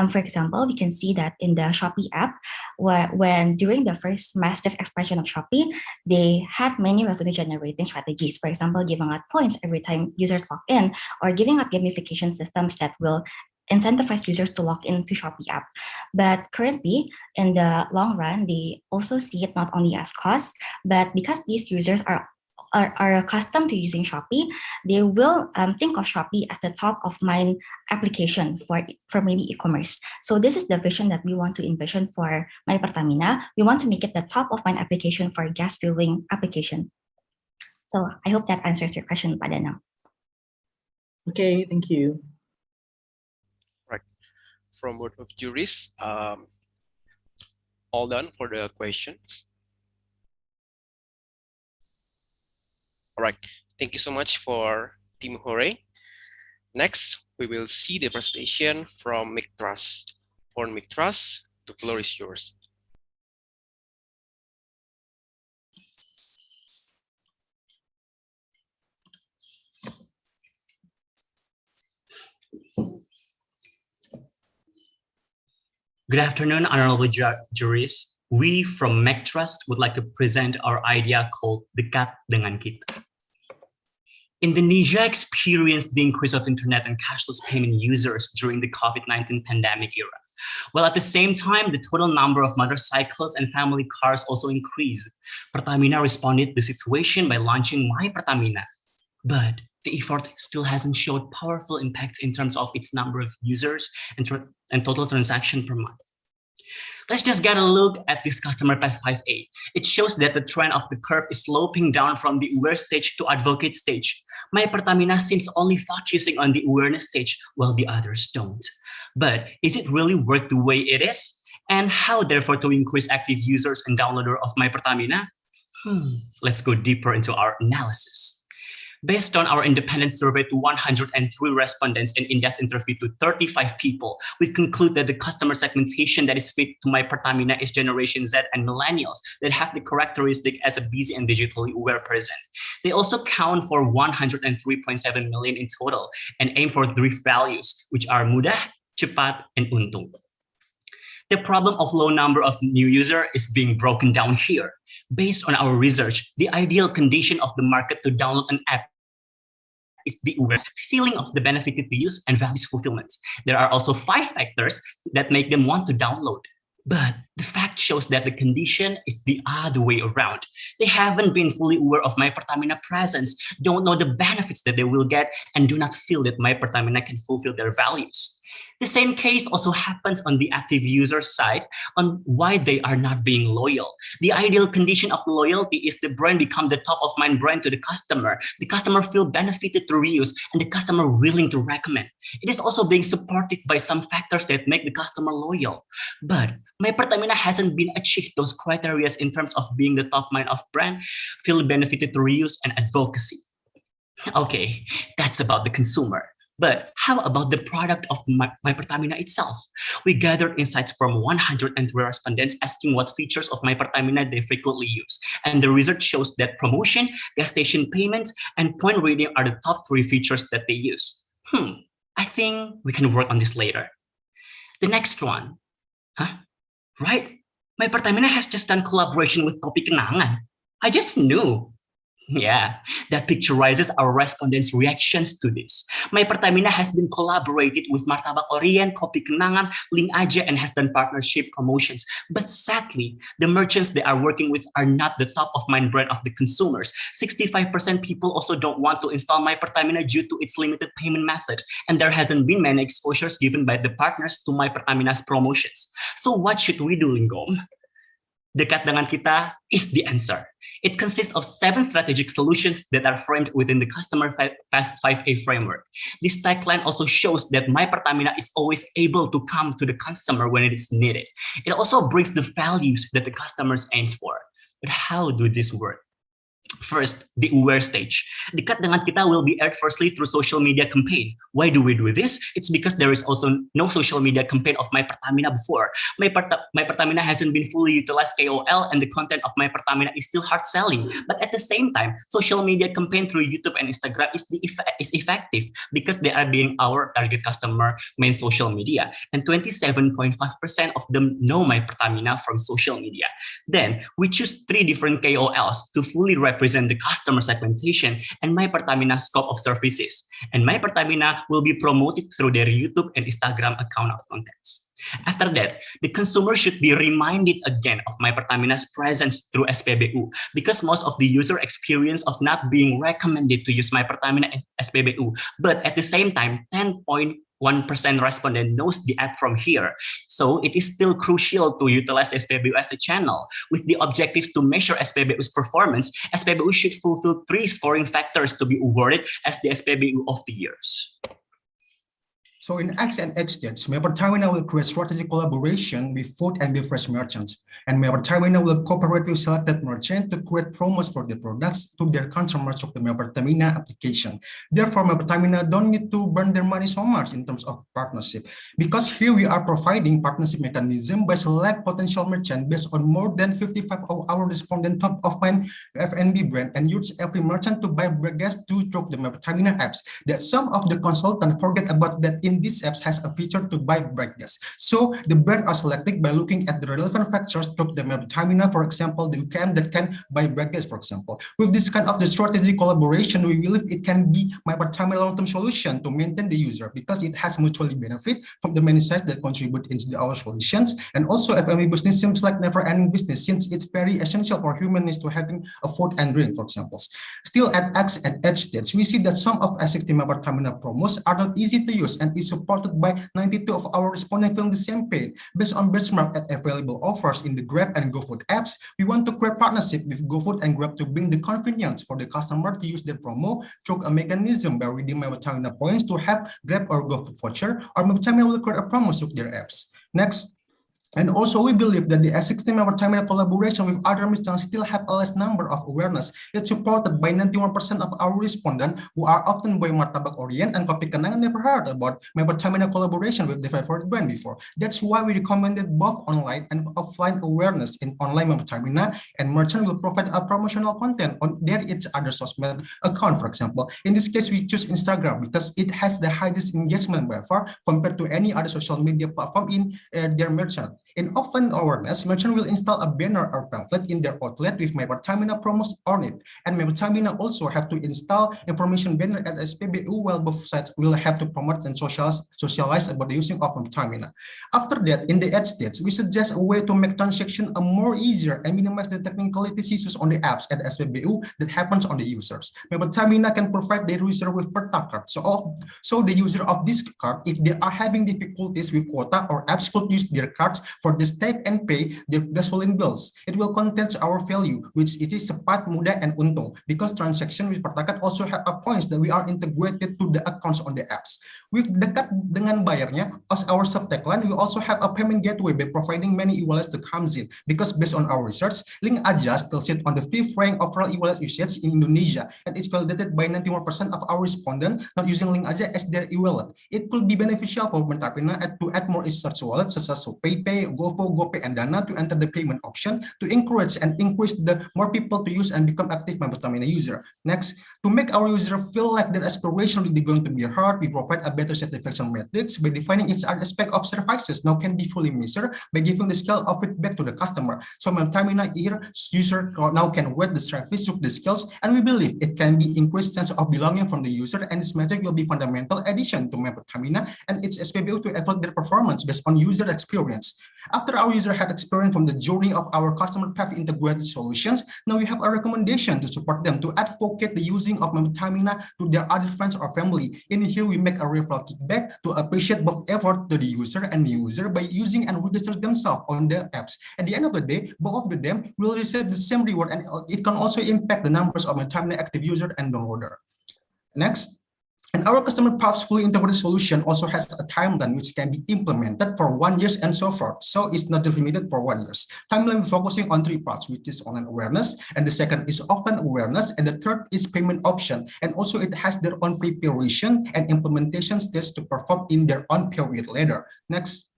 For example, we can see that in the Shopee app, when during the first massive expansion of Shopee, they had many revenue generating strategies. For example, giving out points every time users log in, or giving out gamification systems that will incentivize users to log into Shopee app. But currently, in the long run, they also see it not only as cost, but because these users are accustomed to using Shopee, they will think of Shopee as the top of mind application for maybe e-commerce. So this is the vision that we want to envision for MyPertamina. We want to make it the top of mind application for gas filling application. So I hope that answers your question, Paganang. Okay, thank you. Right. From both of jurists, all done for the questions. All right, thank you so much for Team Hore. Next, we will see the presentation from Miktras. For Miktras, the floor is yours. Good afternoon, honorable juries. We from Miktras would like to present our idea called Dekat Dengan Kita. Indonesia experienced the increase of internet and cashless payment users during the COVID-19 pandemic era. While at the same time, the total number of motorcycles and family cars also increased. Pertamina responded to the situation by launching MyPertamina. But the effort still hasn't showed powerful impacts in terms of its number of users and total transaction per month. Let's just get a look at this customer path 5A. It shows that the trend of the curve is sloping down from the aware stage to advocate stage. MyPertamina seems only focusing on the awareness stage while the others don't. But is it really work the way it is? And how therefore to increase active users and downloader of MyPertamina? Let's go deeper into our analysis. Based on our independent survey to 103 respondents and in-depth interview to 35 people, we conclude that the customer segmentation that is fit to MyPertamina is Generation Z and Millennials that have the characteristic as a busy and digitally aware person. They also count for 103.7 million in total and aim for 3 values, which are mudah, cepat, and untung. The problem of low number of new users is being broken down here. Based on our research, the ideal condition of the market to download an app is the awareness, feeling of the benefit to use, and values fulfillment. There are also 5 factors that make them want to download. But the fact shows that the condition is the other way around. They haven't been fully aware of MyPertamina presence, don't know the benefits that they will get, and do not feel that MyPertamina can fulfill their values. The same case also happens on the active user side on why they are not being loyal. The ideal condition of loyalty is the brand become the top of mind brand to the customer feel benefited through reuse, and the customer willing to recommend. It is also being supported by some factors that make the customer loyal. But MyPertamina hasn't been achieved those criteria in terms of being the top mind of brand, feel benefited through reuse and advocacy. Okay, that's about the consumer. But how about the product of MyPertamina itself? We gathered insights from 103 respondents asking what features of MyPertamina they frequently use. And the research shows that promotion, gas station payments, and point reading are the top 3 features that they use. I think we can work on this later. The next one. Right? MyPertamina has just done collaboration with Kopi Kenangan. I just knew. Yeah, that picturizes our respondents' reactions to this. MyPertamina has been collaborated with Martabak Orient, Kopi Kenangan, Link Aja, and has done partnership promotions. But sadly, the merchants they are working with are not the top of mind brand of the consumers. 65% people also don't want to install MyPertamina due to its limited payment method, and there hasn't been many exposures given by the partners to MyPertamina's promotions. So what should we do, Linggom? Dekat dengan kita is the answer. It consists of 7 strategic solutions that are framed within the customer path 5A framework. This tagline also shows that MyPertamina is always able to come to the customer when it is needed. It also brings the values that the customers aims for. But how do this work? First, the aware stage. Dekat dengan kita will be aired firstly through social media campaign. Why do we do this? It's because there is also no social media campaign of MyPertamina before. MyPertamina hasn't been fully utilized KOL, and the content of MyPertamina is still hard selling. But at the same time, social media campaign through YouTube and Instagram is effective because they are being our target customer main social media. And 27.5% of them know MyPertamina from social media. Then we choose 3 different KOLs to fully represent the customer segmentation and MyPertamina scope of services. And MyPertamina will be promoted through their YouTube and Instagram account of contents. After that, the consumer should be reminded again of MyPertamina's presence through SPBU, because most of the user experience of not being recommended to use MyPertamina and SPBU, but at the same time, 10.1% respondent knows the app from here. So it is still crucial to utilize the SPBU as a channel. With the objective to measure SPBU's performance, SPBU should fulfill 3 scoring factors to be awarded as the SPBU of the years. So in X and H stage, MyPertamina will create strategic collaboration with food and beverage merchants. And MyPertamina will cooperate with selected merchants to create promos for their products to their consumers of the MyPertamina application. Therefore, MyPertamina don't need to burn their money so much in terms of partnership. Because here we are providing partnership mechanism by select potential merchant based on more than 55 of our respondent top of mind F&B brand, and use every merchant to buy gas to through the MyPertamina apps. That some of the consultants forget about that in these apps has a feature to buy gas. So the brand are selected by looking at the relevant factors to the MyPertamina, for example, the UKM that can buy gas, for example. With this kind of the strategic collaboration, we believe it can be MyPertamina long-term solution to maintain the user, because it has mutually benefit from the many sides that contribute into our solutions. And also FME business seems like never-ending business, since it's very essential for humans to having a food and drink, for example. Still at X and H stage, we see that some of S60 MyPertamina promos are not easy to use and is supported by 92 of our respondents feeling the same pain. Based on benchmark at available offers in the Grab and GoFood apps, we want to create partnership with GoFood and Grab to bring the convenience for the customer to use their promo through a mechanism by redeeming MyPertamina points to have Grab or GoFood voucher, or MyPertamina will create a promo through their apps. Next. And also, we believe that the S60 MyPertamina collaboration with other merchants still have a less number of awareness. It's supported by 91% of our respondents who are often by Martabak Orient and Kopi Kenangan never heard about MyPertamina collaboration with the favorite brand before. That's why we recommended both online and offline awareness in online MyPertamina, and merchant will provide a promotional content on their each other social account, for example. In this case, we choose Instagram because it has the highest engagement by far compared to any other social media platform in their merchant. In offline awareness, merchant will install a banner or pamphlet in their outlet with MyPertamina promos on it. And MyPertamina also have to install information banner at SPBU, while both sides will have to promote and socialize about the using of MyPertamina. After that, in the ad stage, we suggest a way to make transaction more easier and minimize the technicalities issues on the apps at SPBU that happens on the users. MyPertamina can provide the user with Perta card. So the user of this card, if they are having difficulties with quota or apps, could use their cards for this type and pay their gasoline bills. It will contain our value, which it is cepat, mudah, and untung, because transaction with Perta card also have a points that we are integrated to the accounts on the apps. With dekat dengan bayarnya, as our subtagline, we also have a payment gateway by providing many e-wallets to comes in, because based on our research, Link Aja still sit on the 5th rank overall e-wallet usage in Indonesia, and it's validated by 91% of our respondents not using Link Aja as their e-wallet. It could be beneficial for MyPertamina to add more e-search wallets such as PayPay, GoFo, GoPay, and Dana to enter the payment option to encourage and increase the more people to use and become active MyPertamina user. Next, to make our user feel like their aspiration really going to be heard, we provide a better satisfaction metrics by defining each aspect of services now can be fully measured by giving the scale of feedback to the customer. So MyPertamina here user now can rate the service of the skills, and we believe it can be increased sense of belonging from the user, and this metric will be fundamental addition to MyPertamina and its SPBU to evaluate their performance based on user experience. After our user had experience from the journey of our customer path integrated solutions, now we have a recommendation to support them to advocate the using of MyPertamina to their other friends or family. In here, we make a referral kickback to appreciate both effort to the user and the user by using and register themselves on the apps. At the end of the day, both of them will receive the same reward, and it can also impact the numbers of MyPertamina active user and downloader. Next. And our customer paths fully integrated solution also has a timeline which can be implemented for 1 year and so forth. So it's not just limited for 1 year. Timeline focusing on 3 parts, which is online awareness, and the second is offline awareness, and the third is payment option. And also it has their own preparation and implementation stage to perform in their own period later. Next.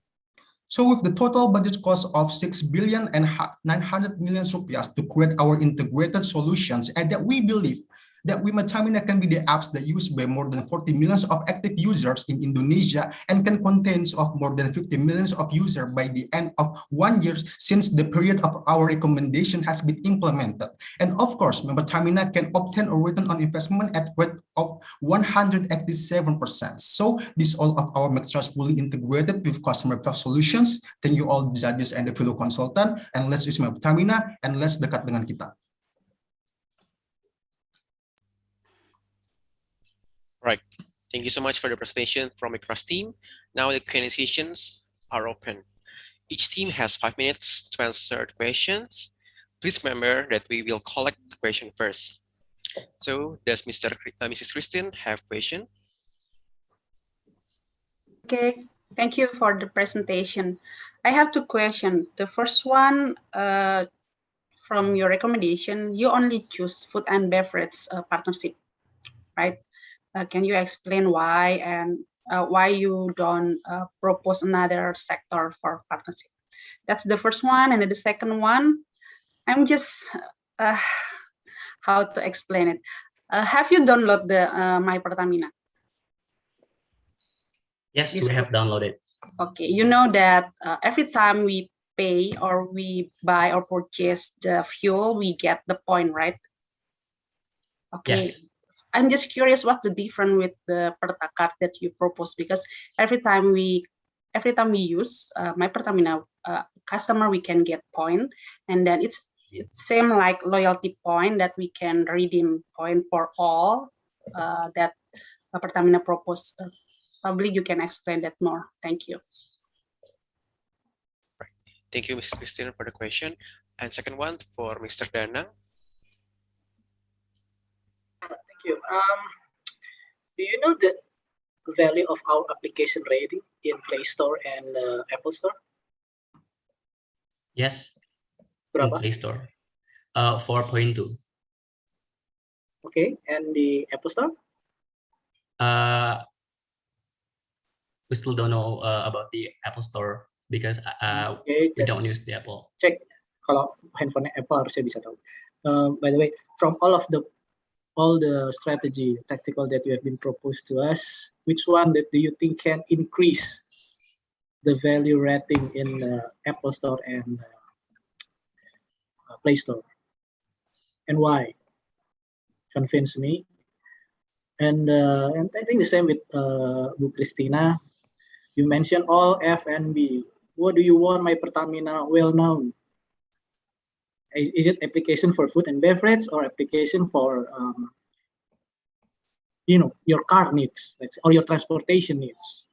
So with the total budget cost of 6 billion and 900 million rupiah to create our integrated solutions, and that we believe that MyPertamina can be the apps that used by more than 40 millions of active users in Indonesia and can contain of more than 50 millions of users by the end of 1 year since the period of our recommendation has been implemented. And of course, MyPertamina can obtain a return on investment at rate of 187%. So this all of our metrics fully integrated with customer solutions. Thank you all the judges and the fellow consultant, and let's use MyPertamina and let's dekat dengan kita. Right. Thank you so much for the presentation from Ikras team. Now the Q&A sessions are open. Each team has 5 minutes to answer the questions. Please remember that we will collect the question first. So does Mrs. Christine have a question? Okay, thank you for the presentation. I have 2 questions. The first one, from your recommendation, you only choose food and beverage partnership, right? Can you explain why, and why you don't propose another sector for partnership? That's the first one. And the second one, I'm just, how to explain it? Have you downloaded the MyPertamina? Yes, we have downloaded. Okay, you know that every time we pay or we buy or purchase the fuel, we get the point, right? Okay. Yes. I'm just curious what's the difference with the Perta card that you propose, because every time we use MyPertamina customer, we can get point, and then it's same like loyalty point that we can redeem point for all that Pertamina propose. Probably you can explain that more. Thank you. Right. Thank you, Mrs. Christine, for the question. And second one for Mr. Danang. Thank you. Do you know the value of our application rating in Play Store and Apple Store? Yes. Berapa? In Play Store. 4.2. Okay, and the Apple Store? We still don't know about the Apple Store because okay, we don't use the Apple. Cek kalau handphone Apple harusnya bisa tahu. By the way, from all the strategy tactical that you have been proposed to us, which one that do you think can increase the value rating in Apple Store and Play Store. And why? Convince me. And I think the same with Bu Christina. You mentioned all F&B. What do you want MyPertamina well known? Is it application for food and beverage or application for your car needs or your transportation needs?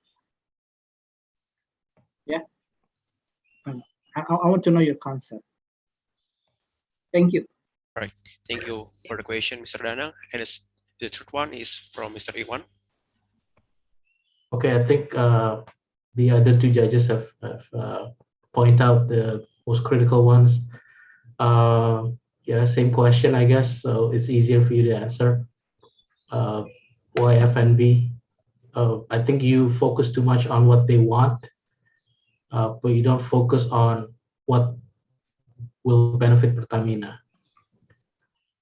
Yeah, I want to know your concept. Thank you. All right, thank you for the question, Mr. Danang. And the third one is from Mr. Iwan. Okay, I think the other two judges have pointed out the most critical ones. Yeah, same question, I guess. So it's easier for you to answer. Why F&B? I think you focus too much on what they want, but you don't focus on what will benefit Pertamina.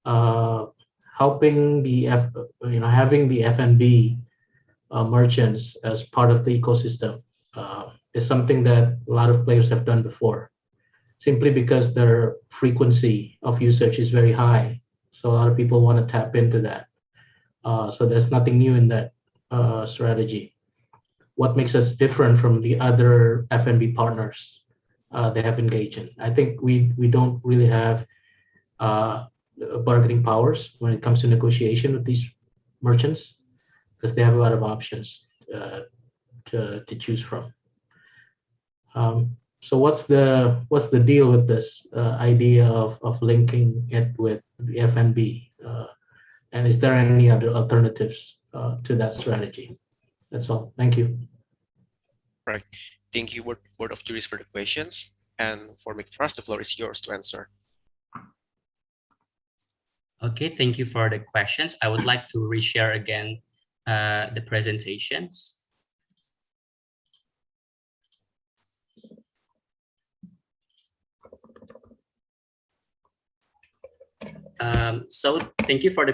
Helping the having the F&B merchants as part of the ecosystem is something that a lot of players have done before, simply because their frequency of usage is very high. So a lot of people want to tap into that. So there's nothing new in that strategy. What makes us different from the other F&B partners they have engaged in? I think we don't really have bargaining powers when it comes to negotiation with these merchants, because they have a lot of options to choose from. So what's the deal with this idea of linking it with the F&B? And is there any other alternatives to that strategy? That's all. Thank you. Right. Thank you, Board of Juries, for the questions. And for McTrust, the floor is yours to answer. Okay, thank you for the questions. I would like to reshare again the presentations. So thank you for the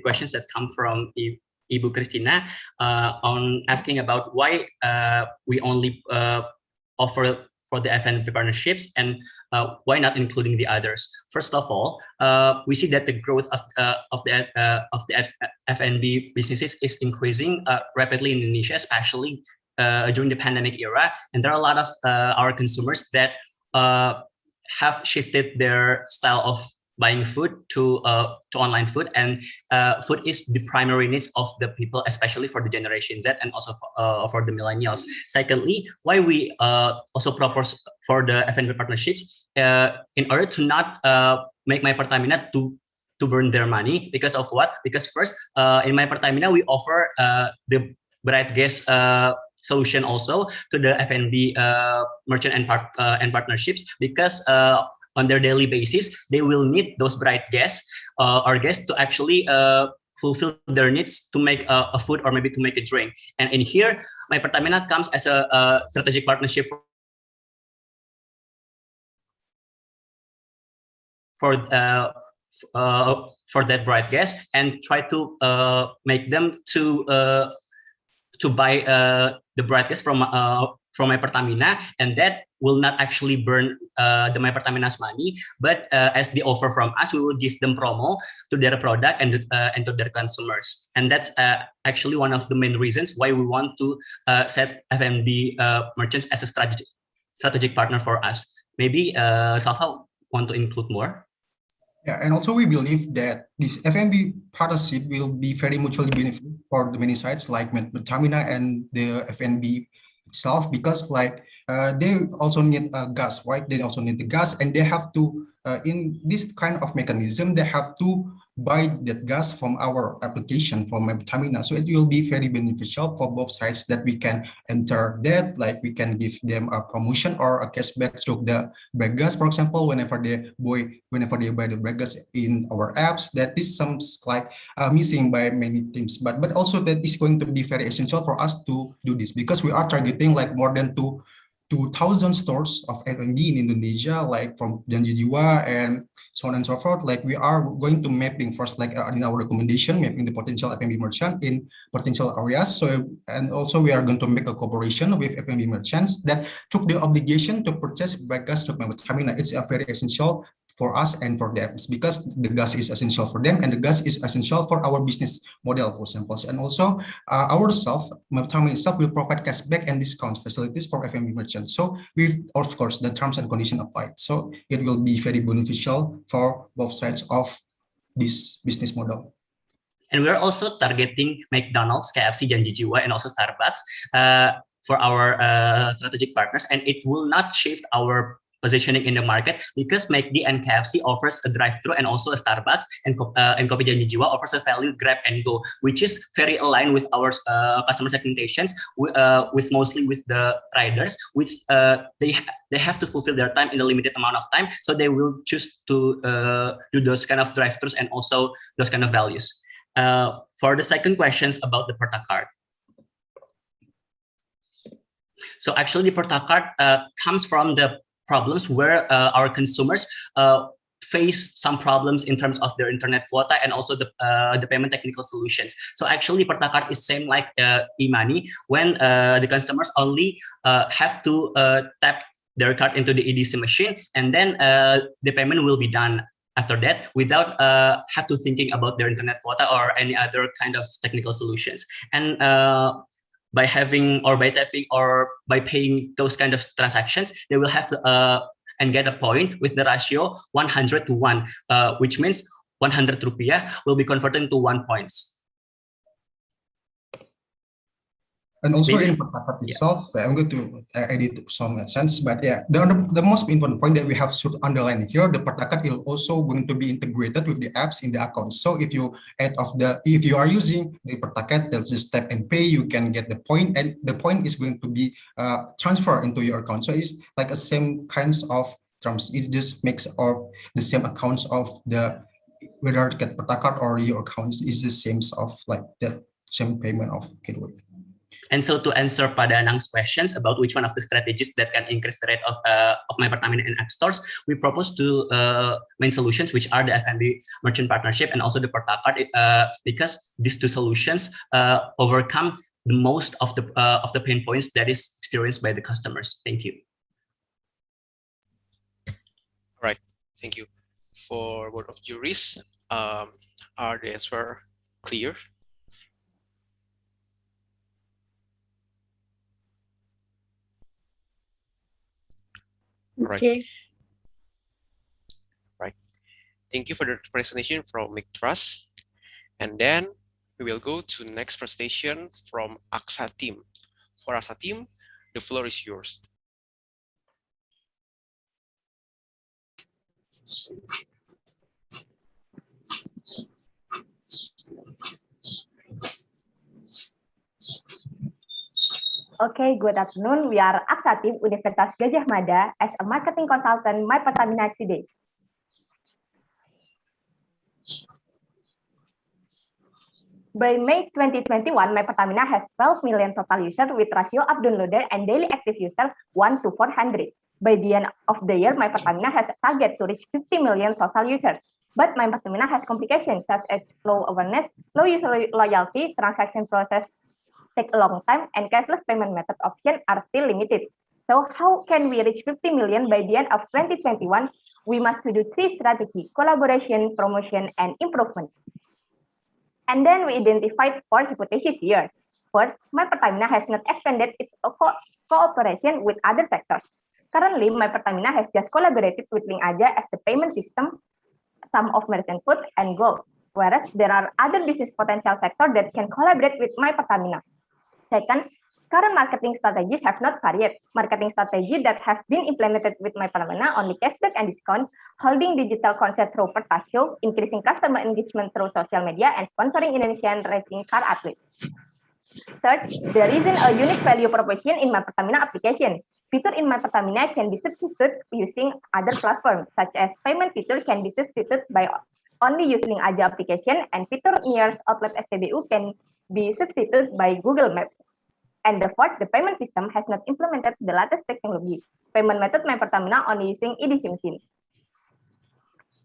questions that come from Ibu Christina on asking about why we only offer for the F&B partnerships and why not including the others. First of all, we see that the growth of the F&B businesses is increasing rapidly in Indonesia, especially during the pandemic era, and there are a lot of our consumers that have shifted their style of buying food to online food, and food is the primary needs of the people, especially for the Generation Z and also for the millennials. Secondly, why we also propose for the F&B partnerships in order to not make MyPertamina to burn their money. Because of what? Because first, in MyPertamina we offer the bright gas solution also to the F&B merchant and partnerships, because on their daily basis, they will need those bright gas or gas to actually fulfill their needs to make a food or maybe to make a drink. And in here, MyPertamina comes as a strategic partnership for that bright gas, and try to make them to buy the bright gas from MyPertamina, and that will not actually burn the MyPertamina's money, but as the offer from us, we will give them promo to their product and to their consumers. And that's actually one of the main reasons why we want to set F&B merchants as a strategic partner for us. Maybe Salva want to include more? Yeah, and also we believe that this F&B partnership will be very mutually beneficial for the many sides like Pertamina and the F&B itself, because like they also need gas, right? They also need the gas, and they have to in this kind of mechanism they have to buy that gas from our application from Pertamina. So it will be very beneficial for both sides, that we can enter that, like we can give them a promotion or a cashback through the brake gas, for example, whenever they buy the brake gas in our apps. That is some like missing by many teams, but also that is going to be very essential for us to do this, because we are targeting like more than 2 2,000 stores of F&B in Indonesia, like from Janji Jiwa and so on and so forth. Like we are going to mapping first, like in our recommendation, mapping the potential F&B merchant in potential areas. So, and also we are going to make a cooperation with F&B merchants that took the obligation to purchase gas to MyPertamina. It's a very essential for us and for them, because the gas is essential for them and the gas is essential for our business model, for example. And also ourselves, MyPertamina itself will provide cashback and discount facilities for F&B merchants. So with, of course, the terms and conditions applied. So it will be very beneficial for both sides of this business model. And we're also targeting McDonald's, KFC, Janji Jiwa, and also Starbucks for our strategic partners. And it will not shift our positioning in the market, because McD and KFC offers a drive-thru and also a Starbucks, and Kopi Janji Jiwa offers a value grab and go, which is very aligned with our customer segmentations, with mostly with the riders, which they have to fulfill their time in a limited amount of time, so they will choose to do those kind of drive-thrus and also those kind of values. For the second questions about the Perta card. So actually the Perta card comes from the problems where our consumers face some problems in terms of their internet quota and also the payment technical solutions. So actually Perta card is same like e-money, when the customers only have to tap their card into the EDC machine, and then the payment will be done after that without have to thinking about their internet quota or any other kind of technical solutions. And by having or by tapping or by paying those kind of transactions, they will have to and get a point with the ratio 100 to 1, which means 100 rupiah will be converted into 1 points. And also in Pertama itself, I'm going to edit some sense, but yeah, the most important point that we have should underline here, the Pertama is also going to be integrated with the apps in the account. So if you if you are using the Pertama, they'll just tap and pay, you can get the point, and the point is going to be transferred into your account. So it's like a same kinds of terms. It just makes of the same accounts of the, whether to get Pertama or your account is the same of like the same payment of gateway. And so to answer Pada Anang's questions about which one of the strategies that can increase the rate of MyPertamina in app stores, we propose two main solutions, which are the F&B merchant partnership and also the Perta card, because these two solutions overcome the most of the pain points that is experienced by the customers. Thank you. All right, thank you. For board of juries, are the answer clear? Okay. Right. Thank you for the presentation from McTrust. And then we will go to the next presentation from AXA team. For AXA team, the floor is yours. Okay, good afternoon. We are AXA team Universitas Gajah Mada as a marketing consultant MyPertamina today. By May 2021, MyPertamina has 12 million total users with ratio app downloader and daily active users 1 to 400. By the end of the year, MyPertamina has a target to reach 50 million total users. But MyPertamina has complications such as low awareness, low user loyalty, transaction process take a long time, and cashless payment method options are still limited. So how can we reach 50 million by the end of 2021? We must do 3 strategies: collaboration, promotion, and improvement. And then we identified 4 hypotheses here. First, MyPertamina has not expanded its cooperation with other sectors. Currently, MyPertamina has just collaborated with Link Aja as the payment system, some of merchant food and gold, whereas there are other business potential sectors that can collaborate with MyPertamina. Second, current marketing strategies have not varied. Marketing strategies that have been implemented with MyPertamina only cashback and discount, holding digital concert through Perta Show, increasing customer engagement through social media, and sponsoring Indonesian racing car athletes. Third, there isn't a unique value proposition in MyPertamina application. Feature in MyPertamina can be substituted using other platforms, such as payment feature can be substituted by only using Aja application, and feature near outlet SPBU can be substituted by Google Maps. And the fourth, the payment system has not implemented the latest technology. Payment method MyPertamina only using EDC machine.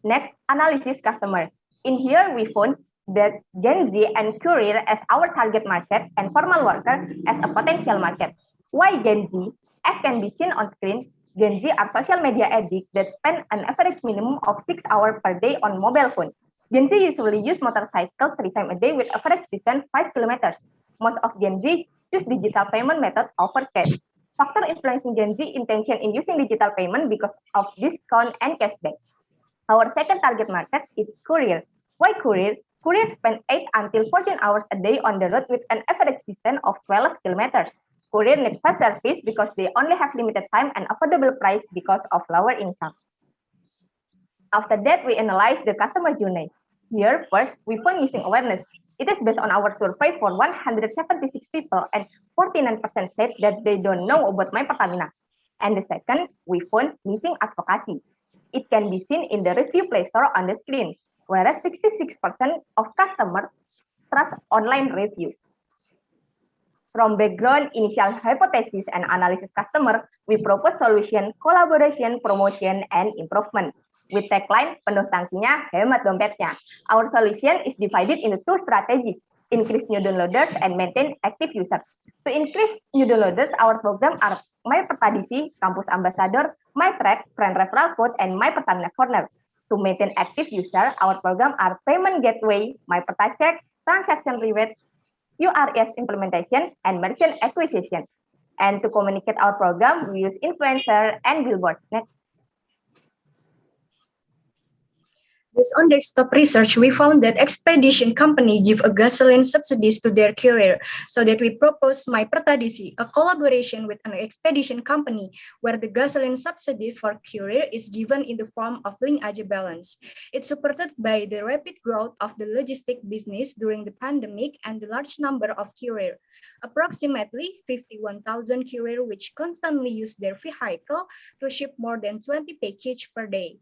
Next, analysis customer. In here, we found that Gen Z and courier as our target market and formal worker as a potential market. Why Gen Z? As can be seen on screen, Gen Z are social media addicts that spend an average minimum of 6 hours per day on mobile phones. Gen Z usually use motorcycle 3 times a day with average distance 5 kilometers. Most of Gen Z use digital payment method over cash. Factor influencing Gen Z intention in using digital payment because of discount and cashback. Our second target market is couriers. Why couriers? Couriers spend 8 until 14 hours a day on the road with an average distance of 12 kilometers. Courier need fast service because they only have limited time and affordable price because of lower income. After that, we analyze the customer journey. Here, first, we found missing awareness. It is based on our survey for 176 people, and 49% said that they don't know about MyPertamina. And the second, we found missing advocacy. It can be seen in the review play store on the screen, whereas 66% of customers trust online reviews. From background, initial hypothesis, and analysis customer, we propose solution, collaboration, promotion, and improvement. With tagline, penuh tangkinya, hemat dompetnya. Our solution is divided into 2 strategies, increase new downloaders and maintain active users. To increase new downloaders, our program are MyPertadisi, Campus Ambassador, MyTrack, Friend Referral Code, and MyPertamina Corner. To maintain active user, our program are Payment Gateway, MyPertacheck, Transaction Reward, URS implementation, and merchant acquisition. And to communicate our program, we use influencer and billboard. Next. Based on desktop research, we found that expedition company give a gasoline subsidies to their courier, so that we propose MyPertadisi, a collaboration with an expedition company where the gasoline subsidy for courier is given in the form of link aja balance. It's supported by the rapid growth of the logistic business during the pandemic and the large number of courier. Approximately 51,000 courier which constantly use their vehicle to ship more than 20 packages per day.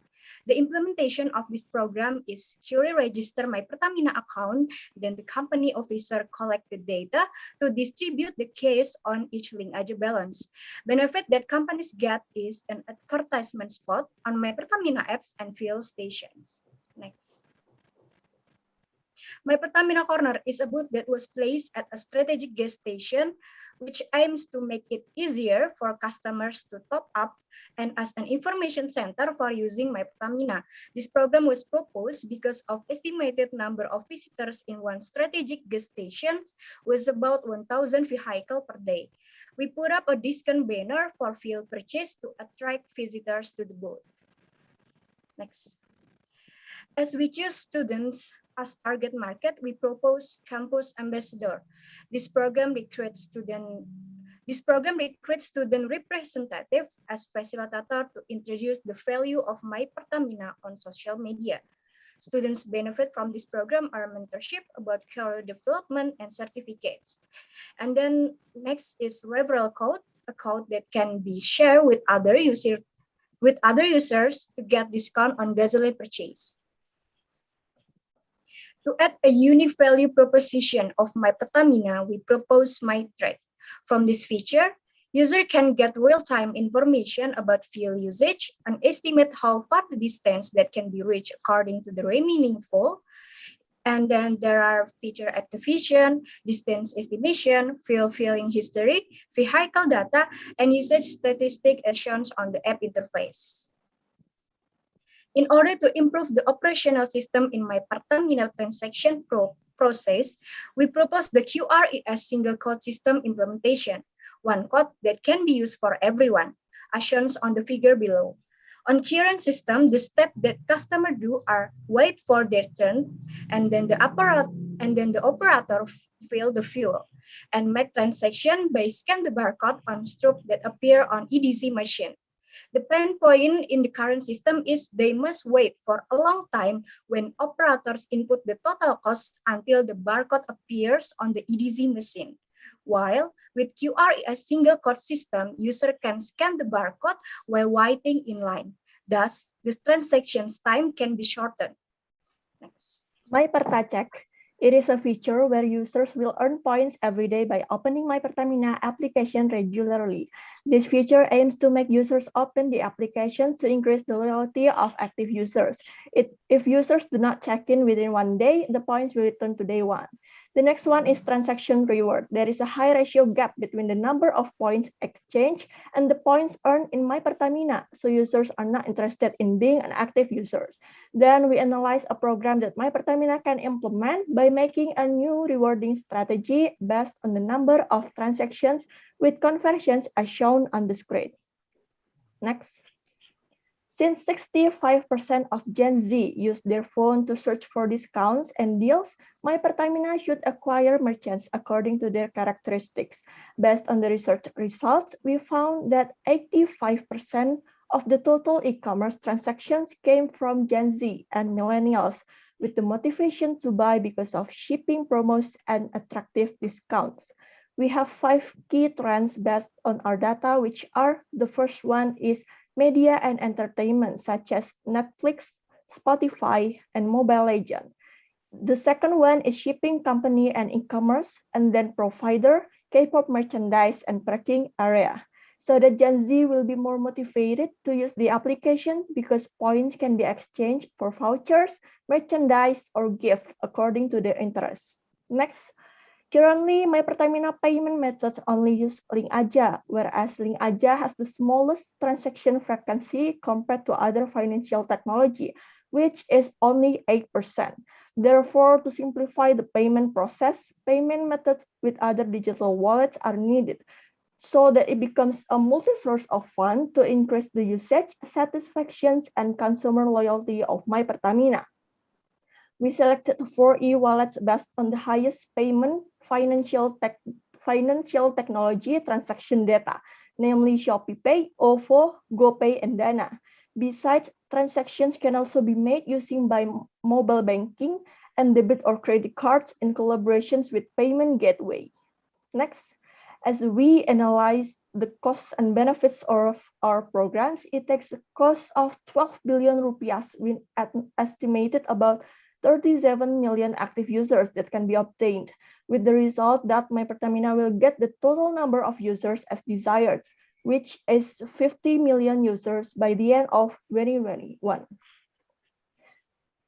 The implementation of this program is courier register MyPertamina account, then the company officer collect the data to distribute the cash on each link aja balance. Benefit that companies get is an advertisement spot on MyPertamina apps and fuel stations. Next. MyPertamina Corner is a booth that was placed at a strategic gas station, which aims to make it easier for customers to top up and as an information center for using MyPertamina. This program was proposed because of estimated number of visitors in one strategic gas stations was about 1,000 vehicles per day. We put up a discount banner for fuel purchase to attract visitors to the booth. Next. As we choose students as target market, we propose Campus Ambassador. This program recruits student representative as facilitator to introduce the value of MyPertamina on social media. Students benefit from this program are mentorship about career development and certificates. And then next is referral code, a code that can be shared with other users to get discount on gasoline purchase. To add a unique value proposition of MyPertamina, we propose MyTrack. From this feature, user can get real-time information about fuel usage and estimate how far the distance that can be reached according to the remaining fuel. And then there are feature activation, distance estimation, fuel filling history, vehicle data, and usage statistic as shown on the app interface. In order to improve the operational system in MyPertamina transaction process, we propose the QRES single code system implementation, one code that can be used for everyone, as shown on the figure below. On current system, the steps that customers do are wait for their turn, and then the operator fill the fuel, and make transaction by scan the barcode on strip that appear on EDC machine. The pain point in the current system is they must wait for a long time when operators input the total cost until the barcode appears on the EDC machine. While with QRES single code system, user can scan the barcode while waiting in line. Thus, the transactions time can be shortened. Next. MyPertacheck It is a feature where users will earn points every day by opening MyPertamina application regularly. This feature aims to make users open the application to increase the loyalty of active users. If users do not check in within 1 day, the points will return to day 1. The next one is transaction reward. There is a high ratio gap between the number of points exchanged and the points earned in MyPertamina, so users are not interested in being an active user. Then we analyze a program that MyPertamina can implement by making a new rewarding strategy based on the number of transactions with conversions as shown on the screen. Next. Since 65% of Gen Z use their phone to search for discounts and deals, MyPertamina should acquire merchants according to their characteristics. Based on the research results, we found that 85% of the total e-commerce transactions came from Gen Z and millennials, with the motivation to buy because of shipping promos and attractive discounts. We have 5 key trends based on our data, which are: the first one is media and entertainment, such as Netflix, Spotify, and Mobile Legends. The second one is shipping company and e-commerce, and then provider, K-pop merchandise, and parking area. So that Gen Z will be more motivated to use the application because points can be exchanged for vouchers, merchandise, or gift according to their interests. Next. Currently, MyPertamina payment methods only use link aja, whereas link aja has the smallest transaction frequency compared to other financial technology, which is only 8%. Therefore, to simplify the payment process, payment methods with other digital wallets are needed so that it becomes a multi-source of fund to increase the usage, satisfactions, and consumer loyalty of MyPertamina. We selected 4 e-wallets based on the highest payment financial technology transaction data, namely ShopeePay, OVO, GoPay, and Dana. Besides, transactions can also be made using by mobile banking and debit or credit cards in collaborations with payment gateway. Next, as we analyze the costs and benefits of our programs, it takes a cost of 12 billion rupiah, with an estimated about 37 million active users that can be obtained, with the result that MyPertamina will get the total number of users as desired, which is 50 million users by the end of 2021.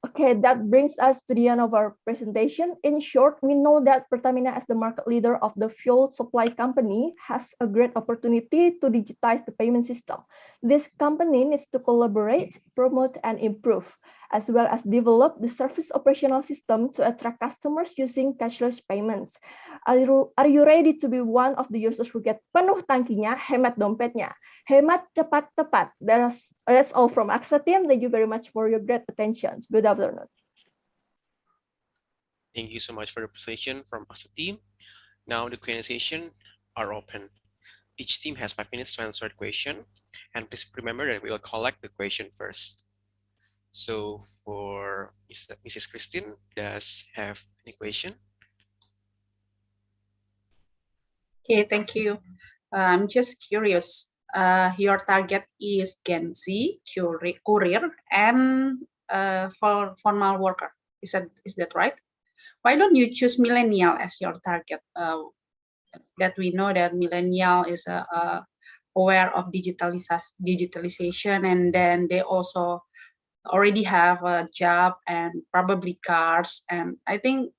Okay, that brings us to the end of our presentation. In short, we know that Pertamina, as the market leader of the fuel supply company, has a great opportunity to digitize the payment system. This company needs to collaborate, promote, and improve, as well as develop the service operational system to attract customers using cashless payments. Are you ready to be one of the users who get penuh tangkinya, hemat dompetnya? Hemat cepat tepat. That's all from AXA team. Thank you very much for your great attention. Good afternoon. Thank you so much for the presentation from AXA team. Now the Q&A session are open. Each team has 5 minutes to answer the question. And please remember that we will collect the question first. So for Mrs. Christine, does have any question? Okay, thank you. I'm just curious. Your target is Gen Z, courier, and for formal worker. Is that right? Why don't you choose millennial as your target? That we know that millennial is aware of digitalization, and then they also already have a job and probably cars, and I think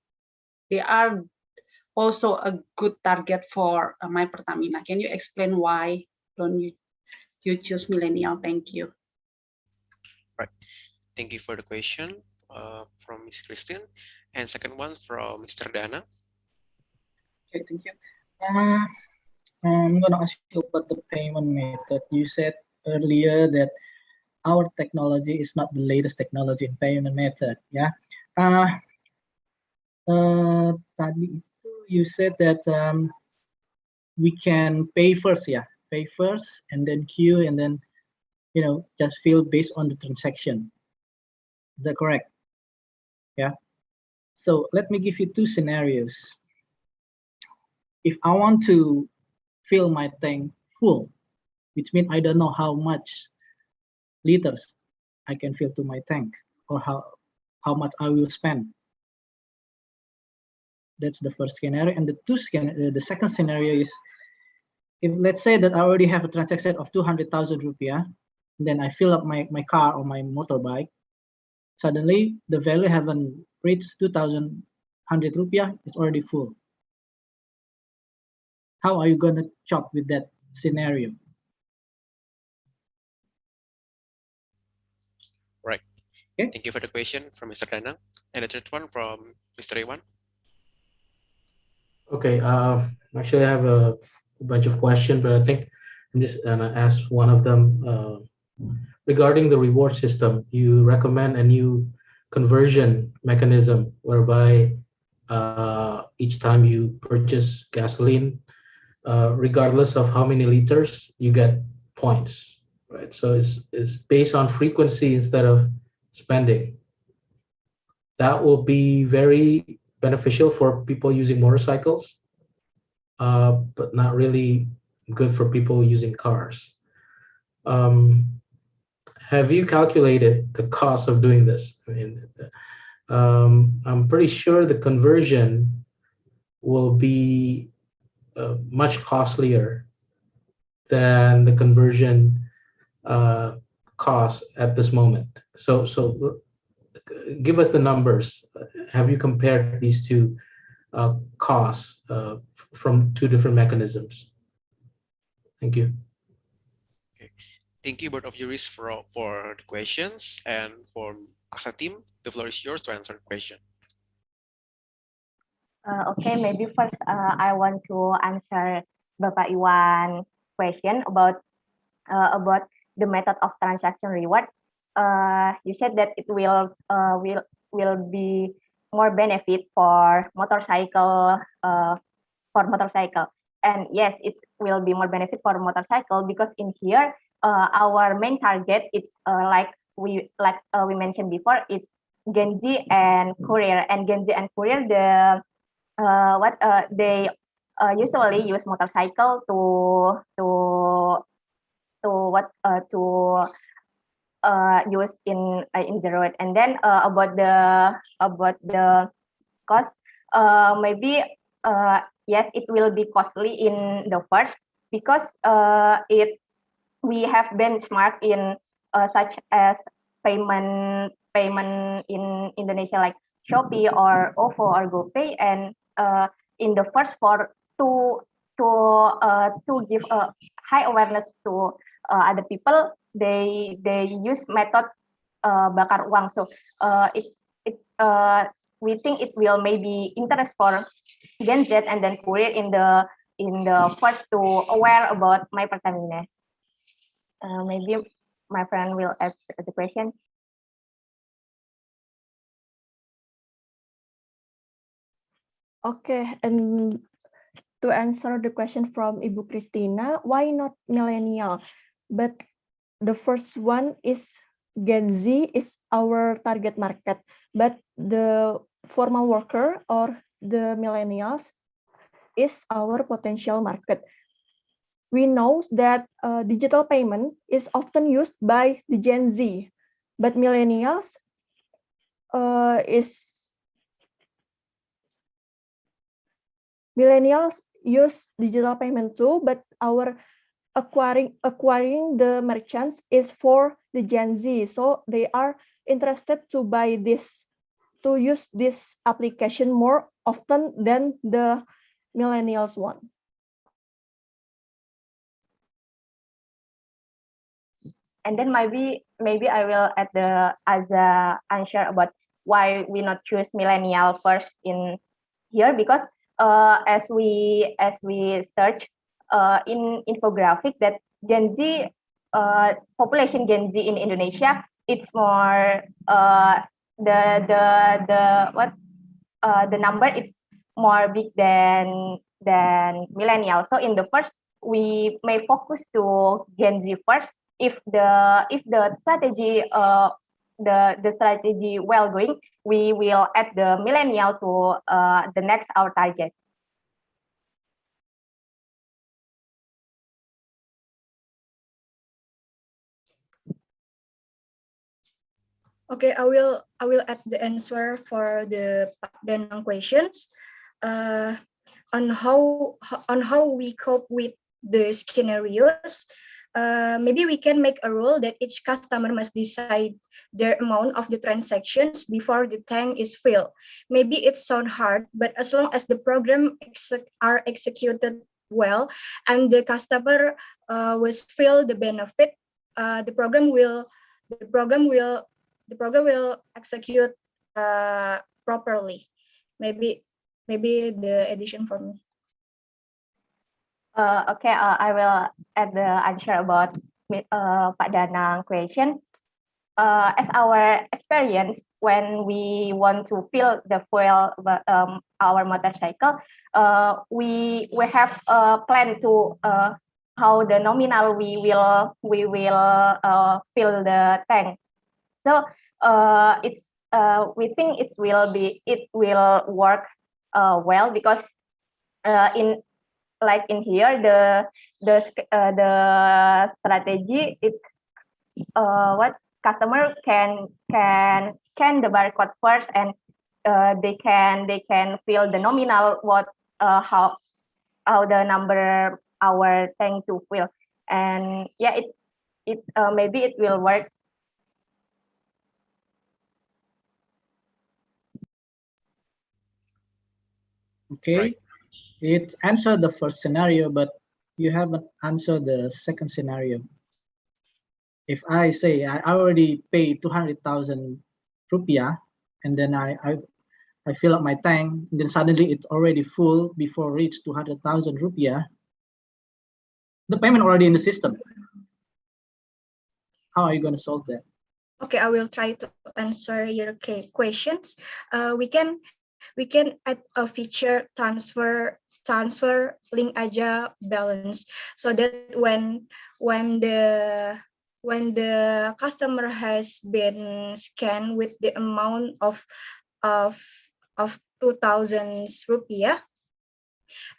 they are also a good target for MyPertamina. Can you explain why don't you choose millennial? Thank you. Right. Thank you for the question from Ms. Christine. And second one from Mr. Dana. Okay, thank you. I'm going to ask you about the payment method. You said earlier that our technology is not the latest technology in payment method. Yeah. Tadi itu you said that we can pay first, yeah, pay first and then queue and then just fill based on the transaction. Is that correct? Yeah. So let me give you 2 scenarios. If I want to fill my tank full, which means I don't know how much liters I can fill to my tank or how much I will spend. That's the first scenario. And the second scenario is, if let's say that I already have a transaction of 200,000 rupiah, then I fill up my car or my motorbike. Suddenly, the value haven't reached 2,100 rupiah. It's already full. How are you gonna cope with that scenario? Right. Okay. Thank you for the question from Mr. Danang. And the third one from Mr. Iwan. Okay, actually I have a bunch of questions, but I think I'm just gonna ask one of them. Regarding the reward system, you recommend a new conversion mechanism whereby each time you purchase gasoline, regardless of how many liters, you get points, right? So it's based on frequency instead of spending. That will be very beneficial for people using motorcycles, but not really good for people using cars. Have you calculated the cost of doing this? I mean, I'm pretty sure the conversion will be much costlier than the conversion cost at this moment. So give us the numbers. Have you compared these two costs from two different mechanisms? Thank you. Okay. Thank you both of you for the questions, and for AXA team, the floor is yours to answer the question. Okay, maybe first I want to answer Bapak Iwan question about the method of transaction reward. You said that it will be more benefit for motorcycle and yes, it will be more benefit for motorcycle, because in here our main target is like we mentioned before, it's Gen Z and courier, and Gen Z and courier they usually use motorcycle to use in the road. And then about the cost, maybe yes, it will be costly in the first, because we have benchmark in such as payment in Indonesia, like Shopee or OVO or GoPay, and in the first to give a high awareness to other people, they use method bakar uang. So we think it will maybe interest for Gen Z and then courier in the first to aware about MyPertamina. Maybe my friend will ask the question. Okay, and to answer the question from Ibu Christina, why not millennial? But the first one is Gen Z is our target market, but the formal worker or the millennials is our potential market. We know that digital payment is often used by the Gen Z, but millennials use digital payment too, but our acquiring the merchants is for the Gen Z, so they are interested to buy this, to use this application more often than the millennials one. And then maybe I will add as a answer about why we not choose millennial first in here, because as we search in infographic that Gen Z population Gen Z in Indonesia, it's more the number is more big than millennial. So in the first, we may focus to Gen Z first. If the strategy the strategy well going, we will add the millennial to the next our target. Okay, I will add the answer for the Danang questions. on how we cope with the scenarios. Maybe we can make a rule that each customer must decide their amount of the transactions before the tank is filled. Maybe it sounds hard, but as long as the program are executed well and the customer was feel the benefit, the program will execute properly. Maybe the addition for me. Okay, I will add the answer about Pak Danang question. As our experience, when we want to fill the fuel our motorcycle, we have a plan to how the nominal we will fill the tank. So it's we think it will work well, because in here the strategy, it's what customer can scan the barcode first, and they can fill the nominal what how the number our tank to fill, and yeah, it maybe it will work. Okay, right. It answered the first scenario, but you haven't answered the second scenario. If I say I already paid 200,000 rupiah, and then I fill up my tank, and then suddenly it's already full before reach 200,000 rupiah, the payment already in the system. How are you going to solve that? Okay, I will try to answer your questions. We can add a feature transfer link aja balance, so that when the customer has been scanned with the amount of 2,000 rupiah,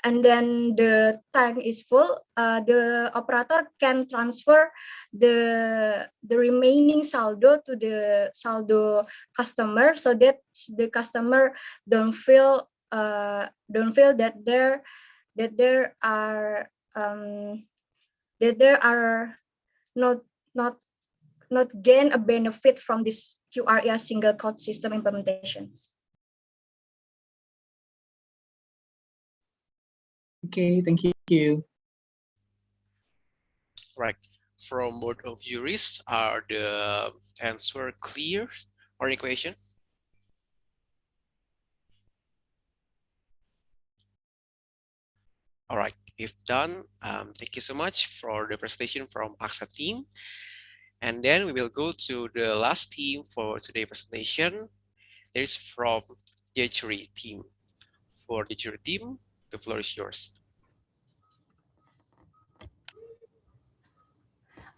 and then the tank is full, the operator can transfer the remaining saldo to the saldo customer, so that the customer don't feel that there are not gain a benefit from this QRIA single code system implementations. Okay, thank you. Right. From both of jurists, are the answer clear or any question? All right, if done, thank you so much for the presentation from Paksa team. And then we will go to the last team for today's presentation. There's from the jury team. For the jury team, the floor is yours.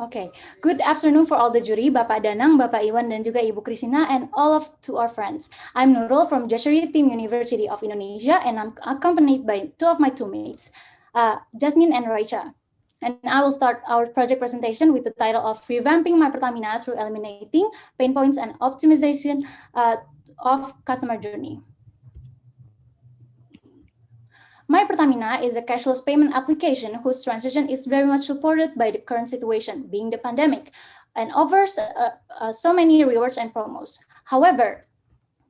Okay, good afternoon for all the jury, Bapak Danang, Bapak Iwan, dan juga Ibu Kristina, and all to our friends. I'm Nurul from Jesuit Team University of Indonesia, and I'm accompanied by two of my mates, Jasmine and Raicha. And I will start our project presentation with the title of Revamping MyPertamina through Eliminating Pain Points and Optimization of Customer Journey. MyPertamina is a cashless payment application whose transition is very much supported by the current situation, being the pandemic, and offers so many rewards and promos. However,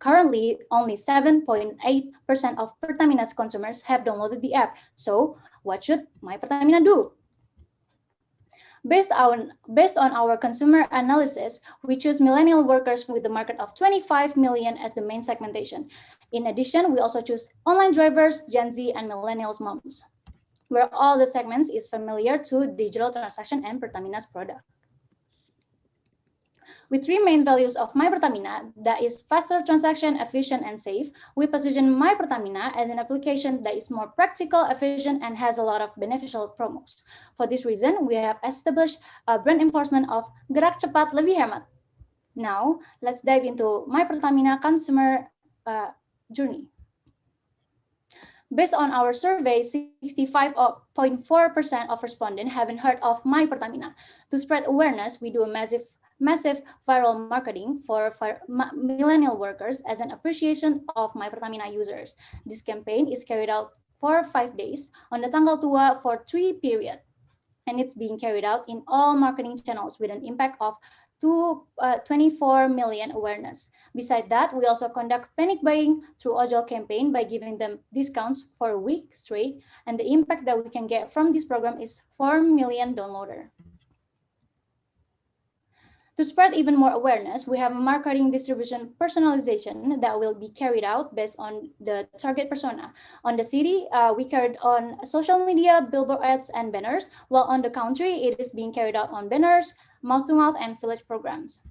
currently, only 7.8% of Pertamina's consumers have downloaded the app. So, what should MyPertamina do? Based on our consumer analysis, we choose millennial workers with a market of 25 million as the main segmentation. In addition, we also choose online drivers, Gen Z, and millennials moms, where all the segments is familiar to digital transaction and Pertamina's product. With three main values of MyPertamina, that is faster transaction, efficient, and safe, we position MyPertamina as an application that is more practical, efficient, and has a lot of beneficial promos. For this reason, we have established a brand enforcement of Gerak Cepat Lebih Hemat. Now, let's dive into MyPertamina consumer journey. Based on our survey, 65.4% of respondents haven't heard of MyPertamina. To spread awareness, we do a massive massive viral marketing for millennial workers as an appreciation of MyPertamina users. This campaign is carried out for 5 days on the tanggal tua for 3 period, and it's being carried out in all marketing channels with an impact of 24 million awareness. Besides that, we also conduct panic buying through ojol campaign by giving them discounts for a week straight, and the impact that we can get from this program is 4 million downloader. To spread even more awareness, we have marketing distribution personalization that will be carried out based on the target persona. On the city, we carried on social media, billboard ads, and banners, while on the country, it is being carried out on banners, mouth-to-mouth, and village programs.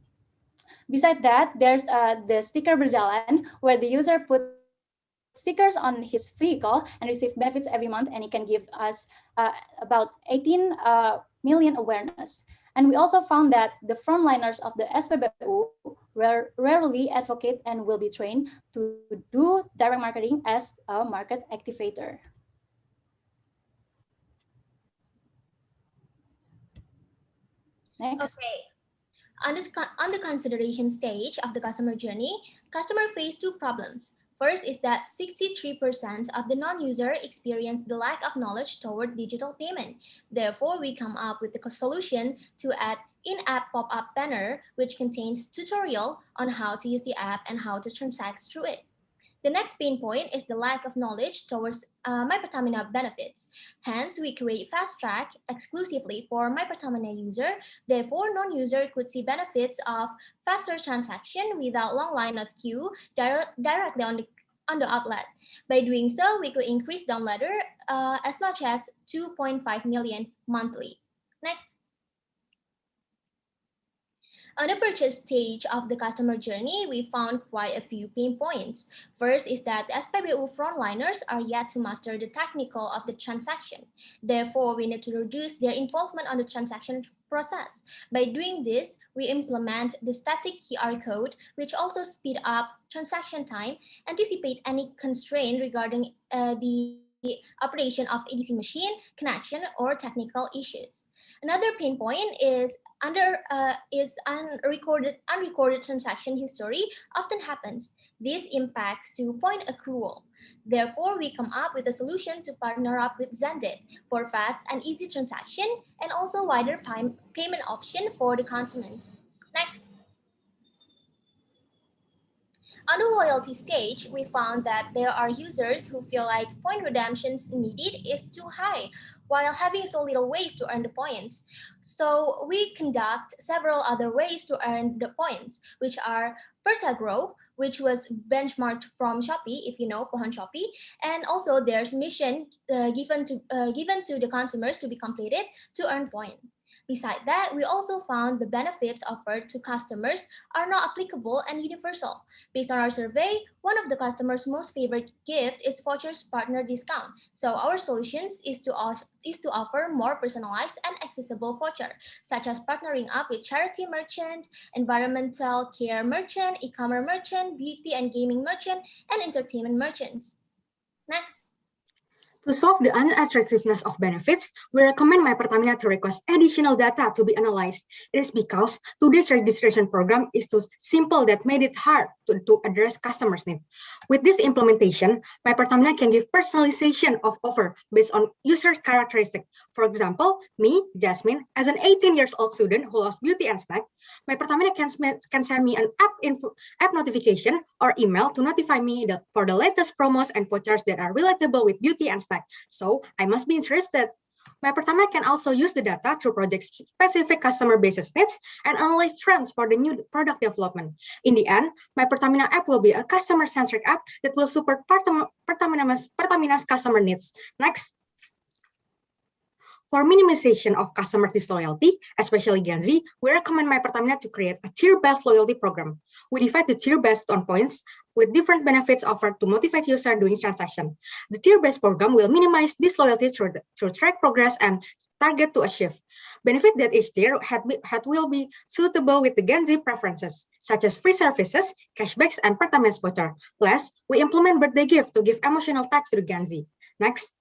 Besides that, there's the sticker berjalan, where the user put stickers on his vehicle and receive benefits every month, and it can give us about 18 million awareness. And we also found that the frontliners of the SPBU rarely advocate and will be trained to do direct marketing as a market activator. Next. Okay. On the consideration stage of the customer journey, customer face 2 problems. First is that 63% of the non-user experience the lack of knowledge toward digital payment. Therefore, we come up with the solution to add in-app pop-up banner, which contains tutorial on how to use the app and how to transact through it. The next pain point is the lack of knowledge towards MyPertamina benefits. Hence, we create fast track exclusively for MyPertamina user. Therefore, non-user could see benefits of faster transaction without long line of queue directly on the outlet. By doing so, we could increase downloader as much as 2.5 million monthly. Next. On the purchase stage of the customer journey, we found quite a few pain points. First is that the SPBU frontliners are yet to master the technical of the transaction. Therefore, we need to reduce their involvement on the transaction process. By doing this, we implement the static QR code, which also speed up transaction time, anticipate any constraint regarding the operation of ADC machine, connection, or technical issues. Another pain point is unrecorded transaction history often happens. This impacts to point accrual. Therefore, we come up with a solution to partner up with Zendit for fast and easy transaction and also wider payment option for the consumer. Next. On the loyalty stage, we found that there are users who feel like point redemptions needed is too high, while having so little ways to earn the points. So we conduct several other ways to earn the points, which are Pertagrow, which was benchmarked from Shopee, if you know Pohon Shopee, and also there's mission given to the consumers to be completed to earn points. Besides that, we also found the benefits offered to customers are not applicable and universal. Based on our survey, one of the customers' most favorite gift is vouchers partner discount. So our solutions is to offer more personalized and accessible voucher, such as partnering up with charity merchant, environmental care merchant, e-commerce merchant, beauty and gaming merchant, and entertainment merchants. Next. To solve the unattractiveness of benefits, we recommend MyPertamina to request additional data to be analyzed. It is because today's registration program is too simple that made it hard to address customers' needs. With this implementation, MyPertamina can give personalization of offer based on user characteristics. For example, me, Jasmine, as an 18-year-old student who loves beauty and snack, MyPertamina can send me an app notification or email to notify me for the latest promos and vouchers that are relatable with beauty and snack. So I must be interested. MyPertamina can also use the data to project specific customer basis needs and analyze trends for the new product development. In the end, MyPertamina app will be a customer-centric app that will support Pertamina's customer needs. Next. For minimization of customer disloyalty, especially Gen Z, we recommend MyPertamina to create a tier-based loyalty program. We divide the tier based on points with different benefits offered to motivate user doing transaction. The tier-based program will minimize disloyalty through track progress and target to achieve. Benefit that each tier will be suitable with the Gen Z preferences, such as free services, cashbacks, and Pertama's voucher. Plus, we implement birthday gift to give emotional tags to the Gen Z. Next.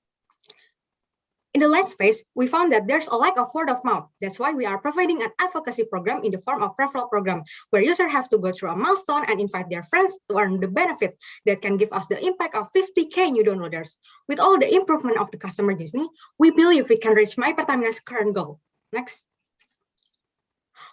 In the last phase, we found that there's a lack of word of mouth. That's why we are providing an advocacy program in the form of referral program, where users have to go through a milestone and invite their friends to earn the benefit that can give us the impact of 50K new downloaders. With all the improvement of the customer journey, we believe we can reach MyPertamina's current goal. Next.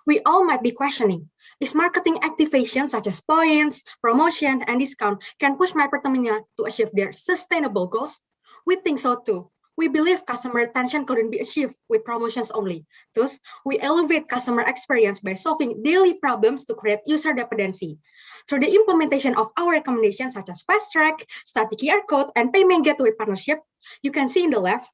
We all might be questioning, is marketing activation such as points, promotion, and discount can push MyPertamina to achieve their sustainable goals? We think so too. We believe customer retention couldn't be achieved with promotions only. Thus, we elevate customer experience by solving daily problems to create user dependency. Through the implementation of our recommendations such as fast track, static QR code, and payment gateway partnership, you can see in the left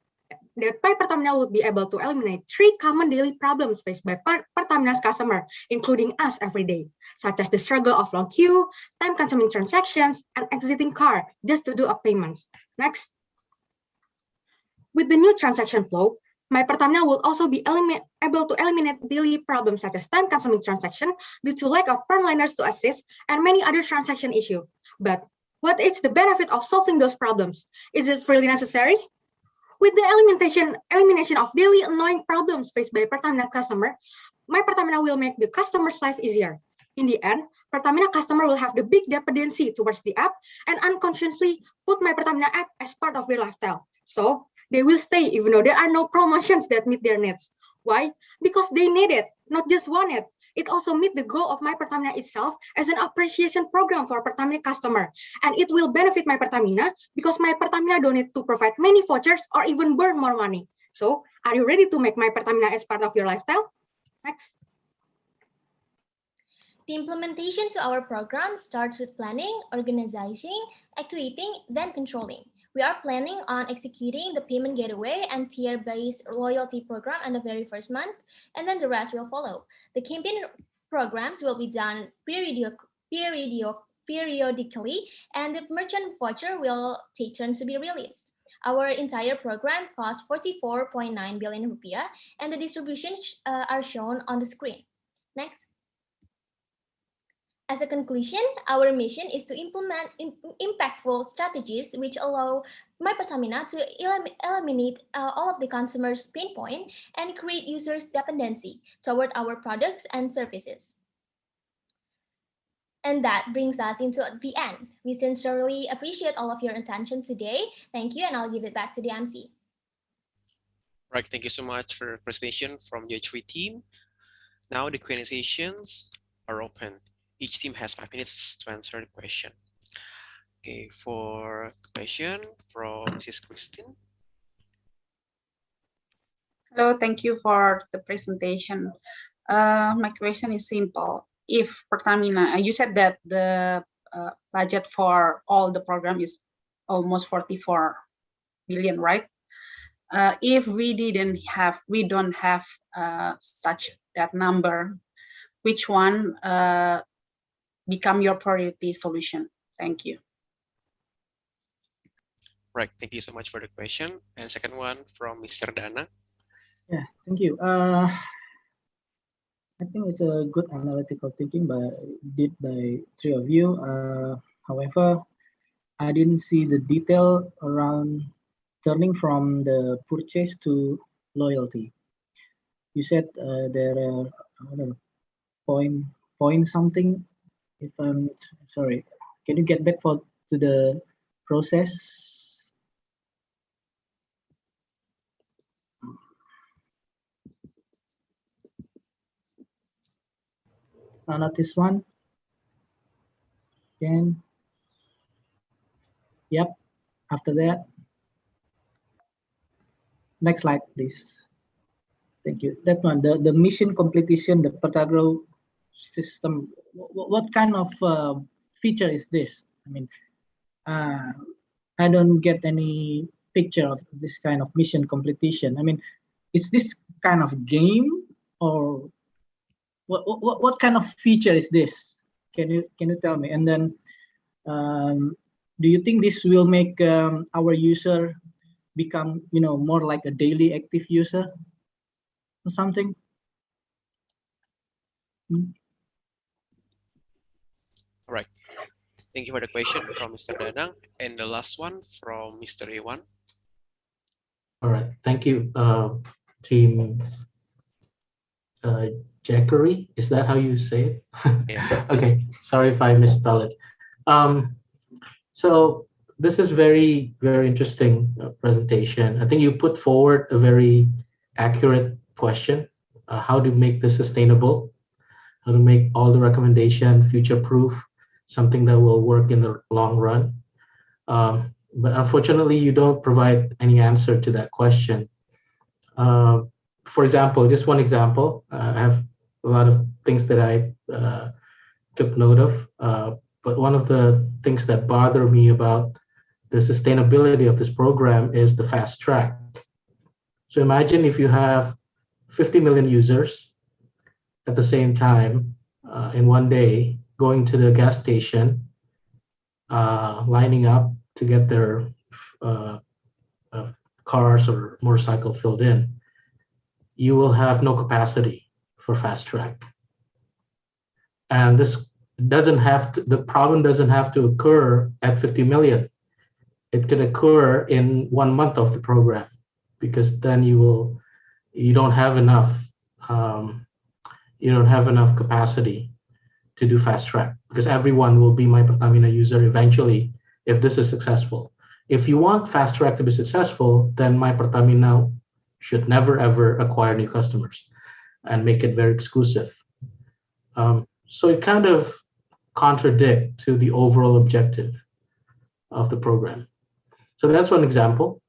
that MyPertamina would be able to eliminate 3 common daily problems faced by Pertamina's customer, including us every day, such as the struggle of long queue, time-consuming transactions, and exiting car just to do a payments. Next. With the new transaction flow, MyPertamina will also be able to eliminate daily problems such as time-consuming transaction due to lack of frontliners to assist and many other transaction issues. But what is the benefit of solving those problems? Is it really necessary? With the elimination of daily annoying problems faced by Pertamina customer, MyPertamina will make the customer's life easier. In the end, Pertamina customer will have the big dependency towards the app and unconsciously put MyPertamina app as part of their lifestyle. So they will stay even though there are no promotions that meet their needs. Why? Because they need it, not just want it. It also meets the goal of MyPertamina itself as an appreciation program for Pertamina customer. And it will benefit MyPertamina because MyPertamina don't need to provide many vouchers or even burn more money. So, are you ready to make MyPertamina as part of your lifestyle? Next. The implementation to our program starts with planning, organizing, activating, then controlling. We are planning on executing the payment gateway and tier-based loyalty program in the very first month, and then the rest will follow. The campaign programs will be done periodically, and the merchant voucher will take turns to be released. Our entire program costs 44.9 billion rupiah, and the distributions are shown on the screen. Next. As a conclusion, our mission is to implement impactful strategies which allow MyPertamina to eliminate all of the consumers' pain point and create users' dependency toward our products and services. And that brings us into the end. We sincerely appreciate all of your attention today. Thank you, and I'll give it back to the MC. Right, thank you so much for the presentation from the H3 team. Now the Q&A sessions are open. Each team has 5 minutes to answer the question. Okay, for the question from Mrs. Christine. Hello, thank you for the presentation. My question is simple. If Pertamina, you said that the budget for all the program is almost 44 billion, right? If we don't have such that number, which one become your priority solution? Thank you. Right, thank you so much for the question. And second one from Mr. Dana. Yeah, thank you. I think it's a good analytical thinking did by 3 of you. However, I didn't see the detail around turning from the purchase to loyalty. You said there are, I don't know, point something. If I'm sorry, can you get back to the process? Not this one. Again. Yep. After that. Next slide, please. Thank you. That one, the mission completion, the Pertagro system. What kind of feature is this? I mean, I don't get any picture of this kind of mission completion. I mean, is this kind of game or what kind of feature is this? Can you tell me? And then, do you think this will make our user become more like a daily active user or something? All right. Thank you for the question from Mr. Danang. And the last one from Mr. Iwan. All right, thank you, team Jackery. Is that how you say it? Yes. Okay, sorry if I misspelled it. So this is very, very interesting presentation. I think you put forward a very accurate question, how to make this sustainable, how to make all the recommendation future-proof, something that will work in the long run. But unfortunately, you don't provide any answer to that question. For example, just one example, I have a lot of things that I took note of, but one of the things that bother me about the sustainability of this program is the fast track. So imagine if you have 50 million users at the same time in one day going to the gas station, lining up to get their cars or motorcycle filled in. You will have no capacity for fast track. And this doesn't have to, the problem doesn't have to occur at 50 million. It could occur in 1 month of the program, because then you don't have enough capacity to do fast track, because everyone will be MyPertamina user eventually if this is successful. If you want fast track to be successful, then MyPertamina should never ever acquire new customers and make it very exclusive. So it kind of contradicts to the overall objective of the program. So that's one example.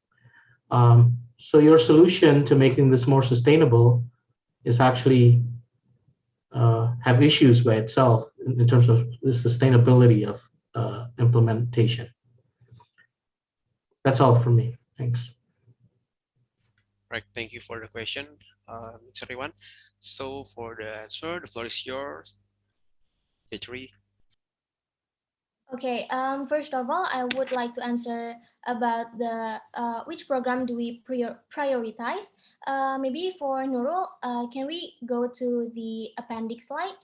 So your solution to making this more sustainable is actually have issues by itself in terms of the sustainability of implementation. That's all from me. Thanks. Right, thank you for the question, everyone. So for the answer, the floor is yours, Jeffrey. Okay, first of all, I would like to answer about the which program do we prioritize. Maybe for Nurul, can we go to the appendix slide?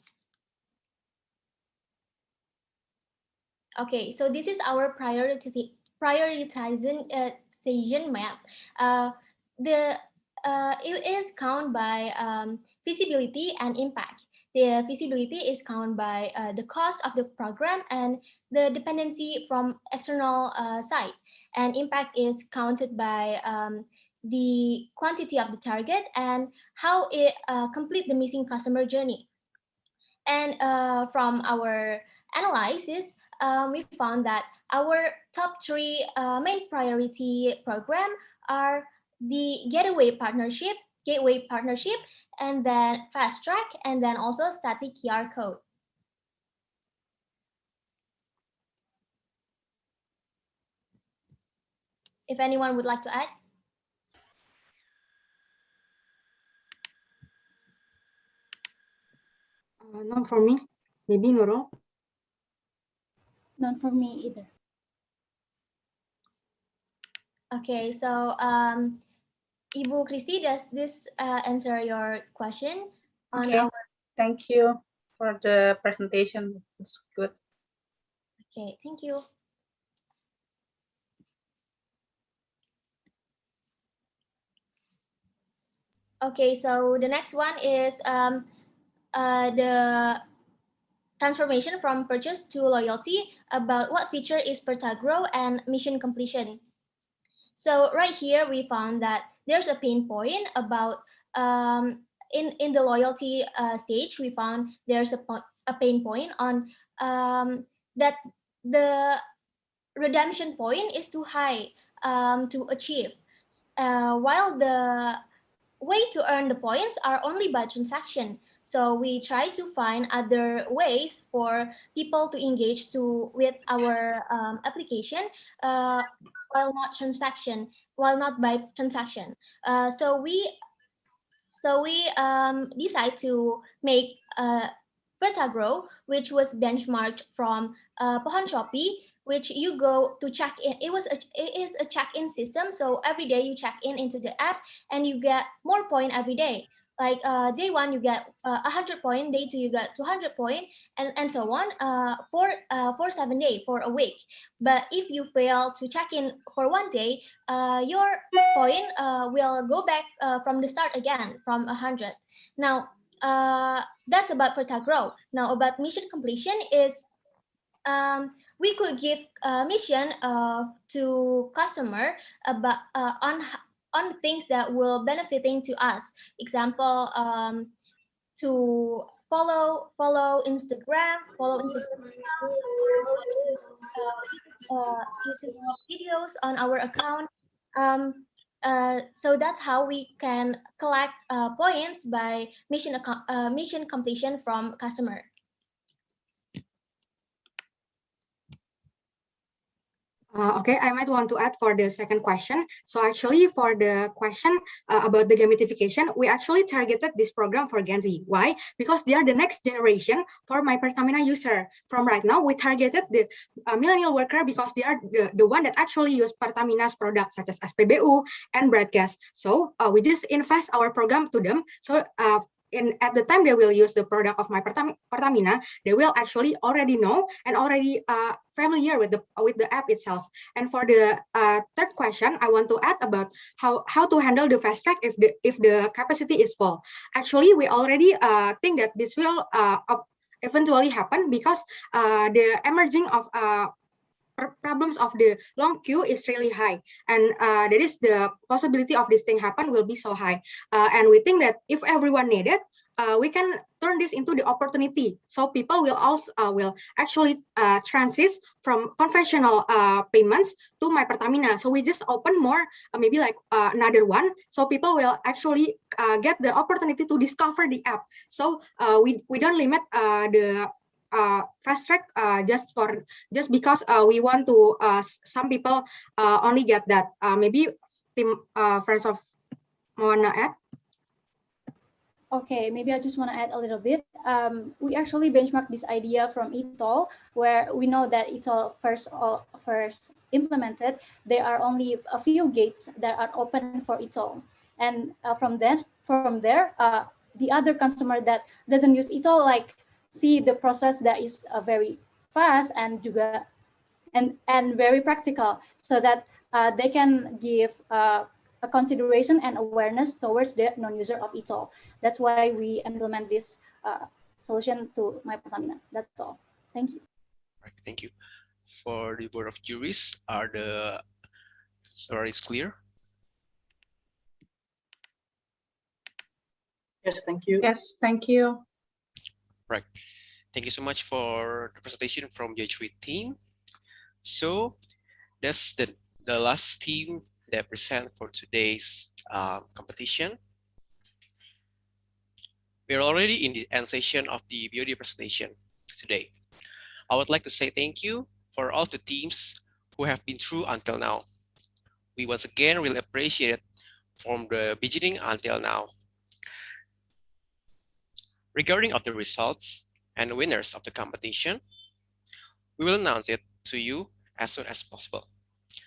Okay, so this is our prioritization map. It is counted by feasibility and impact. The feasibility is counted by the cost of the program and the dependency from external side, and impact is counted by the quantity of the target and how it complete the missing customer journey. And from our analysis, we found that our top three main priority program are the gateway partnership, and then fast track, and then also static QR code. If anyone would like to add. Not for me. Maybe Nurul. Not for me either. Okay, so Ibu Kristi, does this answer your question on Okay, our? thank you for the presentation. It's good. Okay, thank you. Okay, so the next one is the transformation from purchase to loyalty, about what feature is Pertagro and mission completion. So right here, we found that there's a pain point about in the loyalty stage. We found there's a pain point on that the redemption point is too high to achieve, while the way to earn the points are only by transaction. So we try to find other ways for people to engage with our application while not by transaction. So we decide to make Pertagro, which was benchmarked from Pohon Shopee, which you go to check in. It is a check-in system. So every day you check in into the app and you get more point every day. like day 1 you get 100 point, day 2 you get 200 point, and so on for 7 days, for a week. But if you fail to check in for 1 day, your point will go back from the start again from 100. Now that's about Pertagrow. Now about mission completion is we could give mission to customer about on things that will benefiting to us. Example, to follow Instagram, YouTube videos on our account. So that's how we can collect points by mission completion from customer. Okay, I might want to add for the second question. So actually for the question about the gamification, we actually targeted this program for Gen Z. Why? Because they are the next generation for MyPertamina user. From right now, we targeted the millennial worker because they are the one that actually use Pertamina's products such as SPBU and broadcast. So we just invest our program to them. So at the time they will use the product of MyPertamina, they will actually already know and already familiar with the app itself. And for the third question, I want to add about how to handle the fast track if the capacity is full. Actually, we already think that this will eventually happen because the emerging of problems of the long queue is really high, and that is the possibility of this thing happen will be so high, and we think that if everyone need it, we can turn this into the opportunity, so people will also will actually transit from conventional payments to MyPertamina. So we just open more, maybe like another one, so people will actually get the opportunity to discover the app. So we don't limit the fast track just because we want to some people only get that. Maybe team friends of wanna add? Okay, maybe I just want to add a little bit. We actually benchmark this idea from eTOL, where we know that eTOL first implemented, there are only a few gates that are open for eTOL, and from there, the other customer that doesn't use eTOL like see the process that is very fast and juga and very practical, so that they can give a consideration and awareness towards the non-user of eTOL. That's why we implement this solution to MyPertamina. That's all. Thank you. Right, thank you. For the board of juries, are the stories clear? Yes, thank you. Yes, thank you. Right. Thank you so much for the presentation from J3 team. So that's the last team that present for today's competition. We're already in the end session of the BOD presentation today. I would like to say thank you for all the teams who have been through until now. We once again really appreciate it from the beginning until now. Regarding of the results and the winners of the competition, we will announce it to you as soon as possible.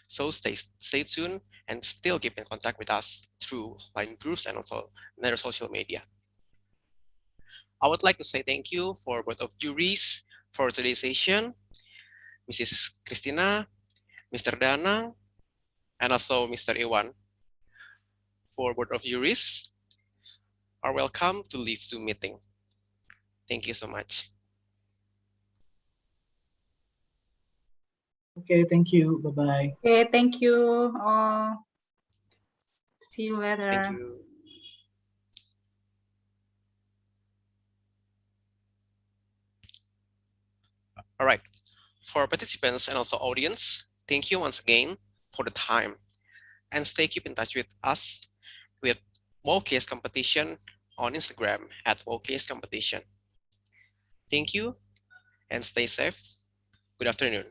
So stay tuned and still keep in contact with us through line groups and also another social media. I would like to say thank you for both of juries for today's session, Mrs. Christina, Mr. Danang, and also Mr. Iwan. For board of juries, are welcome to leave Zoom meeting. Thank you so much. Okay, thank you. Bye-bye. Okay, thank you all. See you later. Thank you. All right. For participants and also audience, thank you once again for the time. And stay keep in touch with us with WOCASE competition on Instagram at WOCASE competition. Thank you and stay safe. Good afternoon.